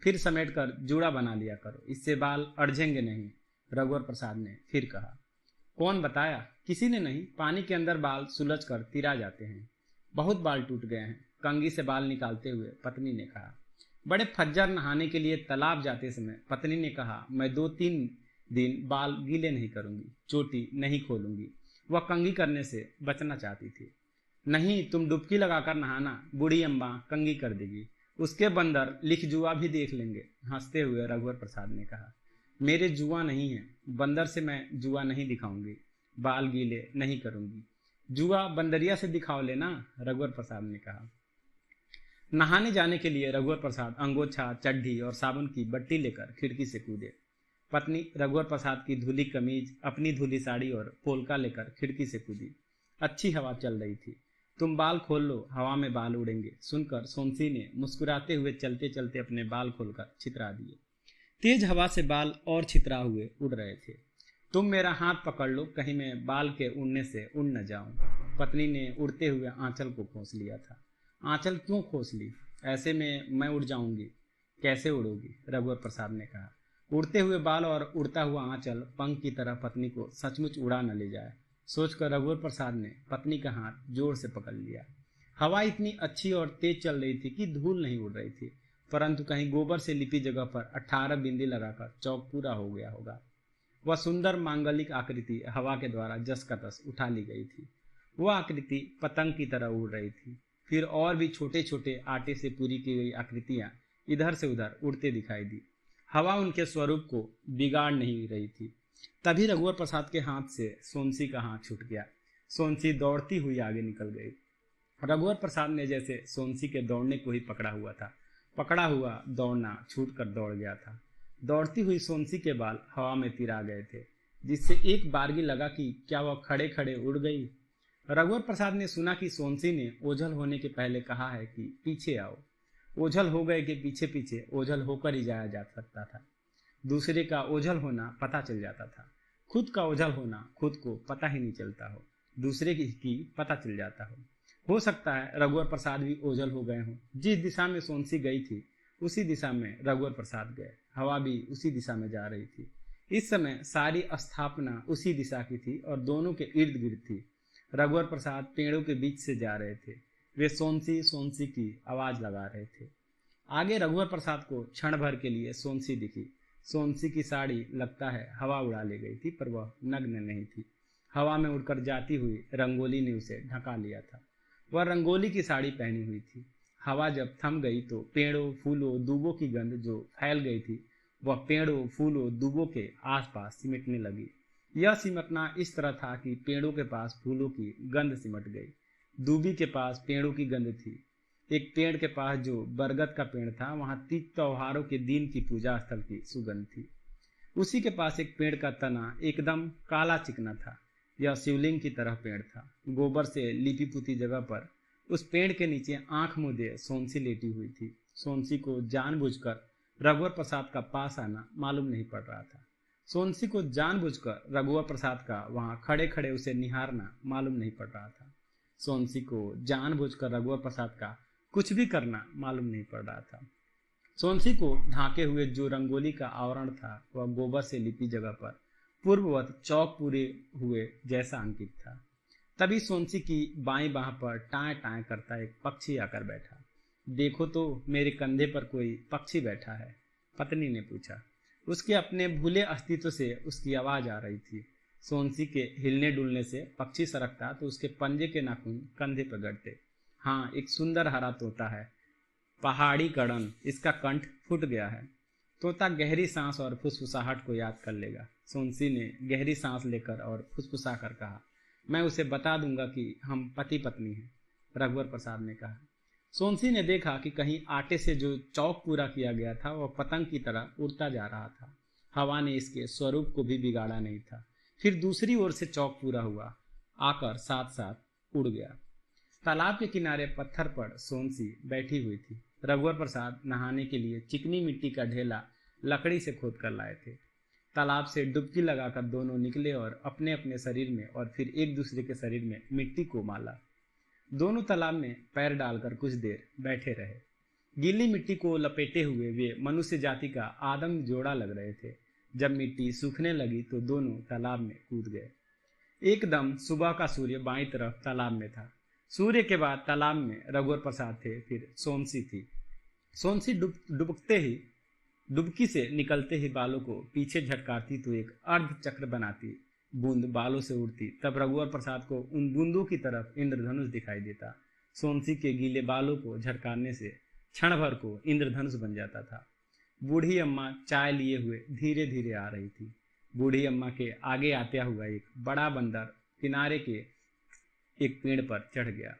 फिर समेट कर जूड़ा बना लिया करो, इससे बाल अड़झेंगे नहीं, रघुवर प्रसाद ने फिर कहा। कौन बताया? किसी ने नहीं। पानी के अंदर बाल सुलझ कर तिरा जाते हैं। बहुत बाल टूट गए हैं, कंघी से बाल निकालते हुए पत्नी ने कहा। बड़े फज्जर नहाने के लिए तालाब जाते समय पत्नी ने कहा, मैं 2-3 दिन बाल गीले नहीं करूंगी, चोटी नहीं खोलूंगी। वह कंघी करने से बचना चाहती थी। नहीं, तुम डुबकी लगाकर नहाना, बूढ़ी अम्मा कंघी कर देगी, उसके बंदर लिख जुआ भी देख लेंगे, हंसते हुए रघुवर प्रसाद ने कहा। मेरे जुआ नहीं है, बंदर से मैं जुआ नहीं दिखाऊंगी, बाल गीले नहीं करूंगी। जुआ बंदरिया से दिखाओ लेना, रघुवर प्रसाद ने कहा। नहाने जाने के लिए रघुवर प्रसाद अंगोछा, चड्ढी और साबुन की बट्टी लेकर खिड़की से कूदे। पत्नी रघुवर प्रसाद की धुली कमीज, अपनी धुली साड़ी और पोलका लेकर खिड़की से कूदी। अच्छी हवा चल रही थी। तुम बाल खोल लो, हवा में बाल उड़ेंगे, सुनकर सोनसी ने मुस्कुराते हुए चलते चलते अपने बाल खोलकर छितरा दिए। तेज हवा से बाल और छितरा हुए उड़ रहे थे। तुम मेरा हाथ पकड़ लो, कहीं मैं बाल के उड़ने से उड़ न जाऊं। पत्नी ने उड़ते हुए आंचल को खोस लिया था। आंचल क्यों खोस ली? ऐसे में मैं उड़ जाऊंगी। कैसे उड़ोगी? रघुवर प्रसाद ने कहा। उड़ते हुए बाल और उड़ता हुआ आंचल पंख की तरह पत्नी को सचमुच उड़ा न ले जाए, सोचकर रघुवर प्रसाद ने पत्नी का हाथ जोर से पकड़ लिया। हवा इतनी अच्छी और तेज चल रही थी कि धूल नहीं उड़ रही थी, परंतु कहीं गोबर से लिपी जगह पर 18 बिंदी लगाकर चौक पूरा हो गया होगा। वह सुंदर मांगलिक आकृति हवा के द्वारा जस का तस उठा ली गई थी। वह आकृति पतंग की तरह उड़ रही थी। फिर और भी छोटे छोटे आटे से पूरी की गई आकृतियां इधर से उधर उड़ते दिखाई दी। हवा उनके स्वरूप को बिगाड़ नहीं रही थी। तभी रघुवर प्रसाद के हाथ से सोनसी का हाथ छूट गया। सोनसी दौड़ती हुई आगे निकल गई। रघुवर प्रसाद ने जैसे सोनसी के दौड़ने को ही पकड़ा हुआ था। पकड़ा हुआ दौड़ना छूट कर दौड़ गया था। दौड़ती हुई सोनसी के बाल हवा में तिरा गए थे, जिससे एक बारगी लगा कि क्या वह खड़े खड़े उड़ गई। रघुवर प्रसाद ने सुना कि सोनसी ने ओझल होने के पहले कहा है कि पीछे आओ। ओझल हो गए कि पीछे पीछे ओझल होकर ही जाया जा सकता था। दूसरे का ओझल होना पता चल जाता था। खुद का ओझल होना खुद को पता ही नहीं चलता हो, दूसरे की पता चल जाता हो सकता है रघुवर प्रसाद भी ओझल हो गए हों। जिस दिशा में सोनसी गई थी उसी दिशा में रघुवर प्रसाद गए। हवा भी उसी दिशा में जा रही थी। इस समय सारी स्थापना उसी दिशा की थी और दोनों के इर्द गिर्द थी। रघुवर प्रसाद पेड़ों के बीच से जा रहे थे। वे सोनसी सोनसी की आवाज लगा रहे थे। आगे रघुवर प्रसाद को क्षण भर के लिए सोनसी दिखी। सोनसी की साड़ी लगता है हवा उड़ा ले गई थी, पर वह नग्न नहीं थी। हवा में उड़कर जाती हुई रंगोली ने उसे ढका लिया था। वह रंगोली की साड़ी पहनी हुई थी। हवा जब थम गई तो पेड़ों, फूलों, दूबों की गंध जो फैल गई थी वह पेड़ों, फूलों, दूबों के आसपास सिमटने लगी। यह सिमटना इस तरह था कि पेड़ों के पास फूलों की गंध सिमट गई, दूबी के पास पेड़ों की गंध थी। एक पेड़ के पास जो बरगद का पेड़ था वहां तीज त्योहारों के दिन की पूजा स्थल की सुगंध थी। उसी के पास एक पेड़ का तना एकदम काला चिकना था। यह शिवलिंग की तरह पेड़ था। गोबर से लिपी पुती जगह पर उस पेड़ के नीचे आंख मूंदे सोनसी लेटी हुई थी। सोनसी को जानबूझकर रघुवर प्रसाद का पास आना मालूम नहीं पड़ रहा था। सोनसी को जानबूझकर रघुवर प्रसाद का वहां खड़े खड़े उसे निहारना मालूम नहीं पड़ रहा था। सोनसी को जानबूझकर रघुवर प्रसाद का कुछ भी करना मालूम नहीं पड़ रहा था। सोनसी को ढांके हुए जो रंगोली का आवरण था वह गोबर से लिपी जगह पर पूर्ववत चौक पूरे हुए जैसा अंकित था। तभी सोनसी की बाईं बाह पर टाए टाए करता एक पक्षी आकर बैठा। देखो तो, मेरे कंधे पर कोई पक्षी बैठा है, पत्नी ने पूछा। उसके अपने भूले अस्तित्व से उसकी आवाज आ रही थी। सोनसी के हिलने डुलने से पक्षी सरकता तो उसके पंजे के नाखून कंधे पर गड़ते। हाँ, एक सुंदर हरा तोता है, पहाड़ी गड़न, इसका कंठ फूट गया है। तोता गहरी सांस और फुसफुसाहट को याद कर लेगा। सोनसी ने गहरी सांस लेकर और फुसफुसा कर कहा, मैं उसे बता दूंगा कि हम पति पत्नी हैं। रघुवर प्रसाद ने कहा, सोनसी ने देखा कि कहीं आटे से जो चौक पूरा किया गया था वह पतंग की तरह उड़ता जा रहा था। हवा ने इसके स्वरूप को भी बिगाड़ा नहीं था। फिर दूसरी ओर से चौक पूरा हुआ, आकर साथ साथ उड़ गया। तालाब के किनारे पत्थर पर सोनसी बैठी हुई थी। रघुवर प्रसाद नहाने के लिए चिकनी मिट्टी का ढेला लकड़ी से खोद कर लाए थे। तालाब से डुबकी लगाकर दोनों निकले और अपने अपने शरीर में और फिर एक दूसरे के शरीर में मिट्टी को माला। दोनों तालाब में पैर डालकर कुछ देर बैठे रहे। गीली मिट्टी को लपेटे हुए वे मनुष्य जाति का आदम जोड़ा लग रहे थे। जब मिट्टी सूखने लगी तो दोनों तालाब में कूद गए। एकदम सुबह का सूर्य बाईं तरफ तालाब में था। सूर्य के बाद तालाब में रघुवर प्रसाद थे, फिर सोनसी थी। सोनसी डुबकते ही डुबकी से निकलते ही बालों को पीछे झटकारती तो एक अर्ध चक्र बनाती बूंद बालों से उड़ती। तब रघुवर प्रसाद को उन बूंदों की तरफ इंद्रधनुष दिखाई देता। सोनसी के गीले बालों को झटकारने से क्षण भर को इंद्रधनुष बन जाता था। बूढ़ी अम्मा चाय लिए हुए धीरे धीरे आ रही थी। बूढ़ी अम्मा के आगे आता हुआ एक बड़ा बंदर किनारे के एक पेड़ पर चढ़ गया।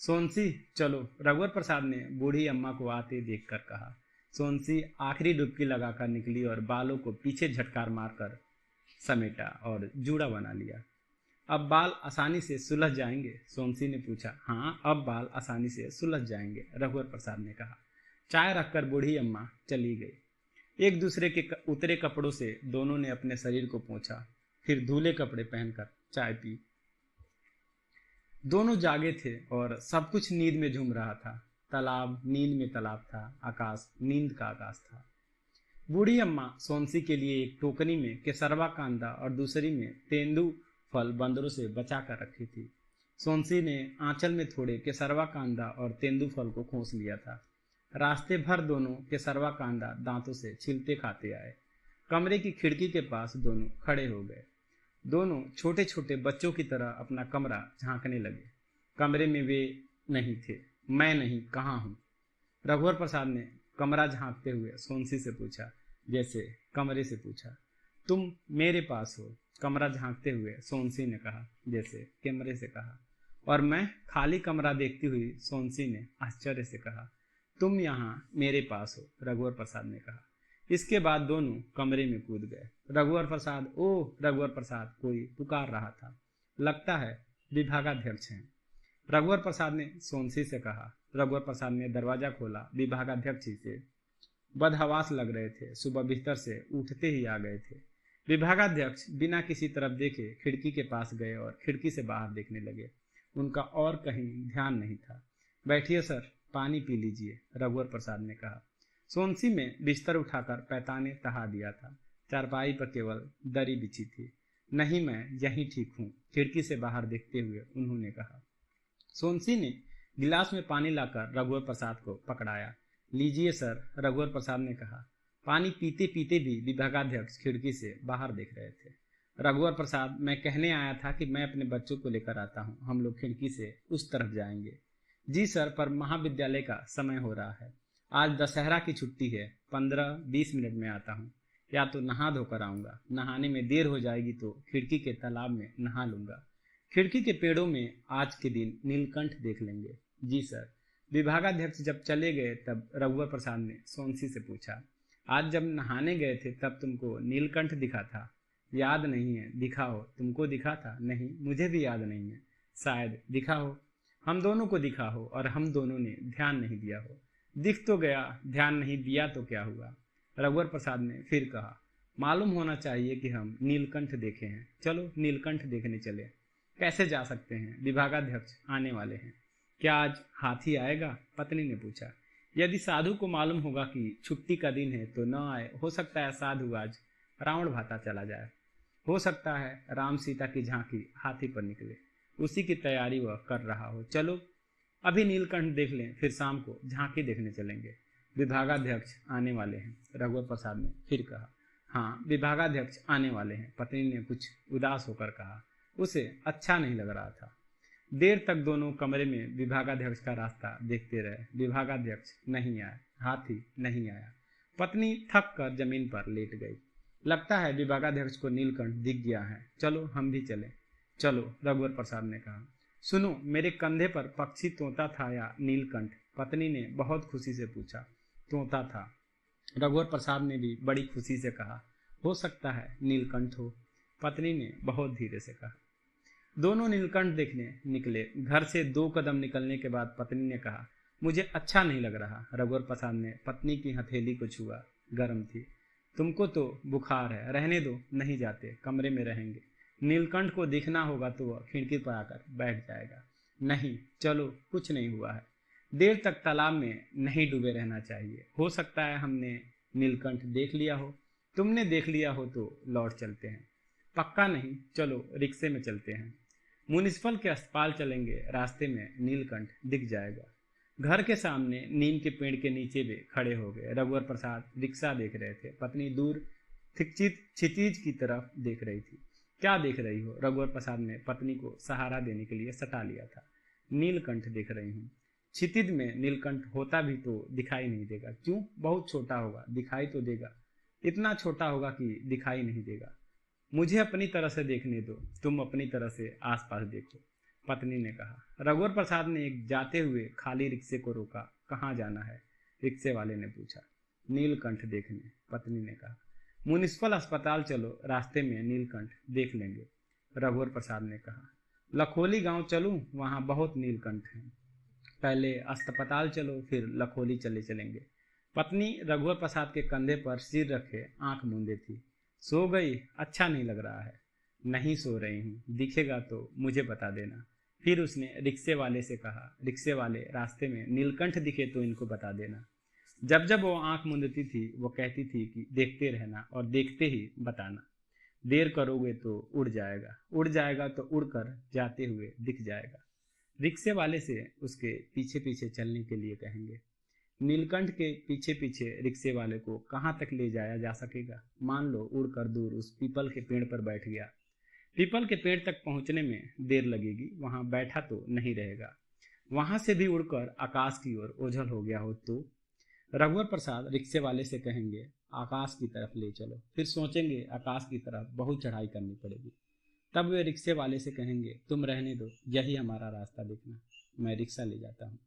सोनसी चलो, रघुवर प्रसाद ने बूढ़ी अम्मा को आते देखकर कहा। सोनसी आखिरी डुबकी लगाकर निकली और बालों को पीछे झटकार मारकर समेटा और जूड़ा बना लिया। अब बाल आसानी से सुलझ जाएंगे? सोनसी ने पूछा। हाँ, अब बाल आसानी से सुलझ जाएंगे, रघुवर प्रसाद ने कहा। चाय रखकर बूढ़ी अम्मा चली गई। एक दूसरे के उतरे कपड़ों से दोनों ने अपने शरीर को पोंछा, फिर धुले कपड़े पहनकर चाय पी। दोनों जागे थे और सब कुछ नींद में झूम रहा था। तालाब नींद में तालाब था, आकाश नींद का आकाश था। बूढ़ी अम्मा सोनसी के लिए एक टोकरी में केसरवा कांदा और दूसरी में तेंदू फल बंदरों से बचा कर रखी थी। सोनसी ने आंचल में थोड़े केसरवा कांदा और तेंदू फल को खोस लिया था। रास्ते भर दोनों केसरवा कांदा दांतों से छीलते खाते आए। कमरे की खिड़की के पास दोनों खड़े हो गए। दोनों छोटे छोटे बच्चों की तरह अपना कमरा झांकने लगे। कमरे में वे नहीं थे। मैं नहीं, कहाँ हूँ? रघुवर प्रसाद ने कमरा झांकते हुए सोनसी से पूछा, जैसे कमरे से पूछा। तुम मेरे पास हो, कमरा झांकते हुए सोनसी ने कहा, जैसे कमरे से कहा। और मैं? खाली कमरा देखती हुई सोनसी ने आश्चर्य से कहा। तुम यहाँ मेरे पास हो, रघुवर प्रसाद ने कहा। इसके बाद दोनों कमरे में कूद गए। रघुवर प्रसाद, ओह रघुवर प्रसाद, कोई पुकार रहा था। लगता है विभागाध्यक्ष हैं, रघुवर प्रसाद ने सोनसी से कहा। रघुवर प्रसाद ने दरवाजा खोला। विभागाध्यक्ष ही से बदहवास लग रहे थे। सुबह बिस्तर से उठते ही आ गए थे। विभागाध्यक्ष बिना किसी तरफ देखे खिड़की के पास गए और खिड़की से बाहर देखने लगे। उनका और कहीं ध्यान नहीं था। बैठिए सर, पानी पी लीजिए, रघुवर प्रसाद ने कहा। सोनसी में बिस्तर उठाकर पैताने तहा दिया था। चारपाई पर केवल दरी बिछी थी। नहीं, मैं यहीं ठीक हूँ, खिड़की से बाहर देखते हुए उन्होंने कहा। सोनसी ने गिलास में पानी लाकर रघुवर प्रसाद को पकड़ाया। लीजिए सर, रघुवर प्रसाद ने कहा। पानी पीते पीते भी विभागाध्यक्ष खिड़की से बाहर देख रहे थे। रघुवर प्रसाद, मैं कहने आया था कि मैं अपने बच्चों को लेकर आता हूँ, हम लोग खिड़की से उस तरफ जाएंगे। जी सर, पर महाविद्यालय का समय हो रहा है। आज दशहरा की छुट्टी है, 15-20 मिनट में आता हूँ। या तो नहा धोकर आऊँगा, नहाने में देर हो जाएगी तो खिड़की के तालाब में नहा लूँगा। खिड़की के पेड़ों में आज के दिन नीलकंठ देख लेंगे। जी सर। विभागाध्यक्ष जब चले गए तब रघुवर प्रसाद ने सोनसी से पूछा, आज जब नहाने गए थे तब तुमको नीलकंठ दिखा था? याद नहीं है, दिखा हो? तुमको दिखा था? नहीं, मुझे भी याद नहीं है। शायद दिखा हो, हम दोनों को दिखा हो और हम दोनों ने ध्यान नहीं दिया हो। दिख तो गया, ध्यान नहीं दिया तो क्या हुआ? रघुवर प्रसाद ने फिर कहा, मालूम होना चाहिए कि हम नीलकंठ देखे हैं। चलो नीलकंठ देखने चले। कैसे जा सकते हैं? विभागाध्यक्ष आने वाले हैं। क्या आज हाथी आएगा? पत्नी ने पूछा। यदि साधु को मालूम होगा कि छुट्टी का दिन है तो न आए। हो सकता है साधु आज रावण भाता चला जाए। हो सकता है राम सीता की झांकी हाथी पर निकले, उसी की तैयारी वह कर रहा हो। चलो अभी नीलकंठ देख लें, फिर शाम को झांकी देखने चलेंगे। विभागाध्यक्ष आने वाले हैं, रघुवर प्रसाद ने फिर कहा। हाँ, विभागाध्यक्ष आने वाले हैं, पत्नी ने कुछ उदास होकर कहा। उसे अच्छा नहीं लग रहा था। देर तक दोनों कमरे में विभागाध्यक्ष का रास्ता देखते रहे। विभागाध्यक्ष नहीं आया, हाथी नहीं आया। पत्नी थक कर जमीन पर लेट गई। लगता है विभागाध्यक्ष को नीलकंठ दिख गया है, चलो हम भी चलें। चलो, रघुवर प्रसाद ने कहा। सुनो, मेरे कंधे पर पक्षी तोता था या नीलकंठ, पत्नी ने बहुत खुशी से पूछा। तोता था। रघुवर प्रसाद ने भी बड़ी खुशी से कहा, हो सकता है नीलकंठ हो। पत्नी ने बहुत धीरे से कहा। दोनों नीलकंठ देखने निकले। घर से 2 कदम निकलने के बाद पत्नी ने कहा, मुझे अच्छा नहीं लग रहा। रघुवर प्रसाद ने पत्नी की हथेली को छुआ, गर्म थी। तुमको तो बुखार है, रहने दो, नहीं जाते, कमरे में रहेंगे। नीलकंठ को दिखना होगा तो वह खिड़की पर आकर बैठ जाएगा। नहीं, चलो, कुछ नहीं हुआ है। देर तक तालाब में नहीं डूबे रहना चाहिए। हो सकता है हमने नीलकंठ देख लिया हो। तुमने देख लिया हो तो लौट चलते हैं। पक्का नहीं, चलो रिक्शे में चलते हैं। म्युनिसिपल के अस्पताल चलेंगे, रास्ते में नीलकंठ दिख जाएगा। घर के सामने नीम के पेड़ के नीचे वे खड़े हो गए। रघुवर प्रसाद रिक्शा देख रहे थे। पत्नी दूर क्षितिज की तरफ देख रही थी। क्या देख रही हो? रघुवर प्रसाद ने पत्नी को सहारा देने के लिए सटा लिया था। नीलकंठ देख रही हूँ। क्षितिज में नीलकंठ होता भी तो दिखाई नहीं देगा। क्यों? बहुत छोटा होगा, दिखाई तो देगा। इतना छोटा होगा कि दिखाई नहीं देगा। मुझे अपनी तरह से देखने दो, तुम अपनी तरह से आसपास देखो, पत्नी ने कहा। रघुवर प्रसाद ने एक जाते हुए खाली रिक्शे को रोका। कहाँ जाना है? रिक्शे वाले ने पूछा। नीलकंठ देखने, पत्नी ने कहा। म्युनिसिपल अस्पताल चलो, रास्ते में नीलकंठ देख लेंगे, रघुवर प्रसाद ने कहा। लखोली गांव चलूं? वहां बहुत नीलकंठ हैं। पहले अस्पताल चलो, फिर लखोली चलेंगे। पत्नी रघुवर प्रसाद के कंधे पर सिर रखे आंख मूंदे थी। सो गई? अच्छा नहीं लग रहा है। नहीं सो रही हूँ, दिखेगा तो मुझे बता देना। फिर उसने रिक्शे वाले से कहा। रिक्शे वाले, रास्ते में नीलकंठ दिखे तो इनको बता देना। जब जब वो आंख मूंदती थी वो कहती थी कि देखते रहना और देखते ही बताना। देर करोगे तो उड़ जाएगा, उड़ जाएगा तो उड़कर जाते हुए दिख जाएगा। रिक्शे वाले से उसके पीछे पीछे चलने के लिए कहेंगे। नीलकंठ के पीछे पीछे रिक्शे वाले को कहाँ तक ले जाया जा सकेगा? मान लो उड़कर दूर उस पीपल के पेड़ पर बैठ गया। पीपल के पेड़ तक पहुंचने में देर लगेगी, वहां बैठा तो नहीं रहेगा। वहां से भी उड़कर आकाश की ओर ओझल हो गया हो तो? रघुवर प्रसाद रिक्शे वाले से कहेंगे, आकाश की तरफ ले चलो। फिर सोचेंगे आकाश की तरफ बहुत चढ़ाई करनी पड़ेगी। तब वे रिक्शे वाले से कहेंगे, तुम रहने दो, यही हमारा रास्ता देखना, मैं रिक्शा ले जाता हूँ।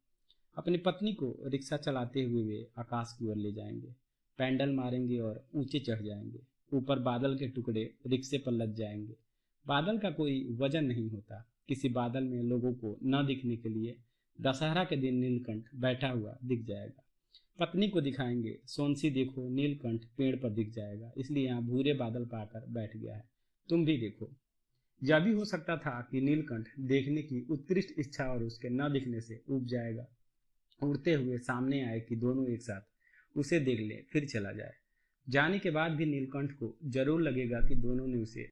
अपनी पत्नी को रिक्शा चलाते हुए वे आकाश की ओर ले जाएंगे। पैंडल मारेंगे और ऊंचे चढ़ जाएंगे। ऊपर बादल के टुकड़े रिक्शे पर लद जाएंगे। बादल का कोई वजन नहीं होता। किसी बादल में लोगों को न दिखने के लिए दशहरा के दिन नीलकंठ बैठा हुआ दिख जाएगा। पत्नी को दिखाएंगे, सोनसी देखो, नीलकंठ पेड़ पर दिख जाएगा, इसलिए यहाँ भूरे बादल पर आकर बैठ गया है, तुम भी देखो। यह भी हो सकता था कि नीलकंठ देखने की उत्कृष्ट इच्छा और उसके न दिखने से ऊब जाएगा, उड़ते हुए सामने आए कि दोनों एक साथ उसे देख ले, फिर चला जाए। जाने के बाद भी नीलकंठ को जरूर लगेगा कि दोनों ने उसे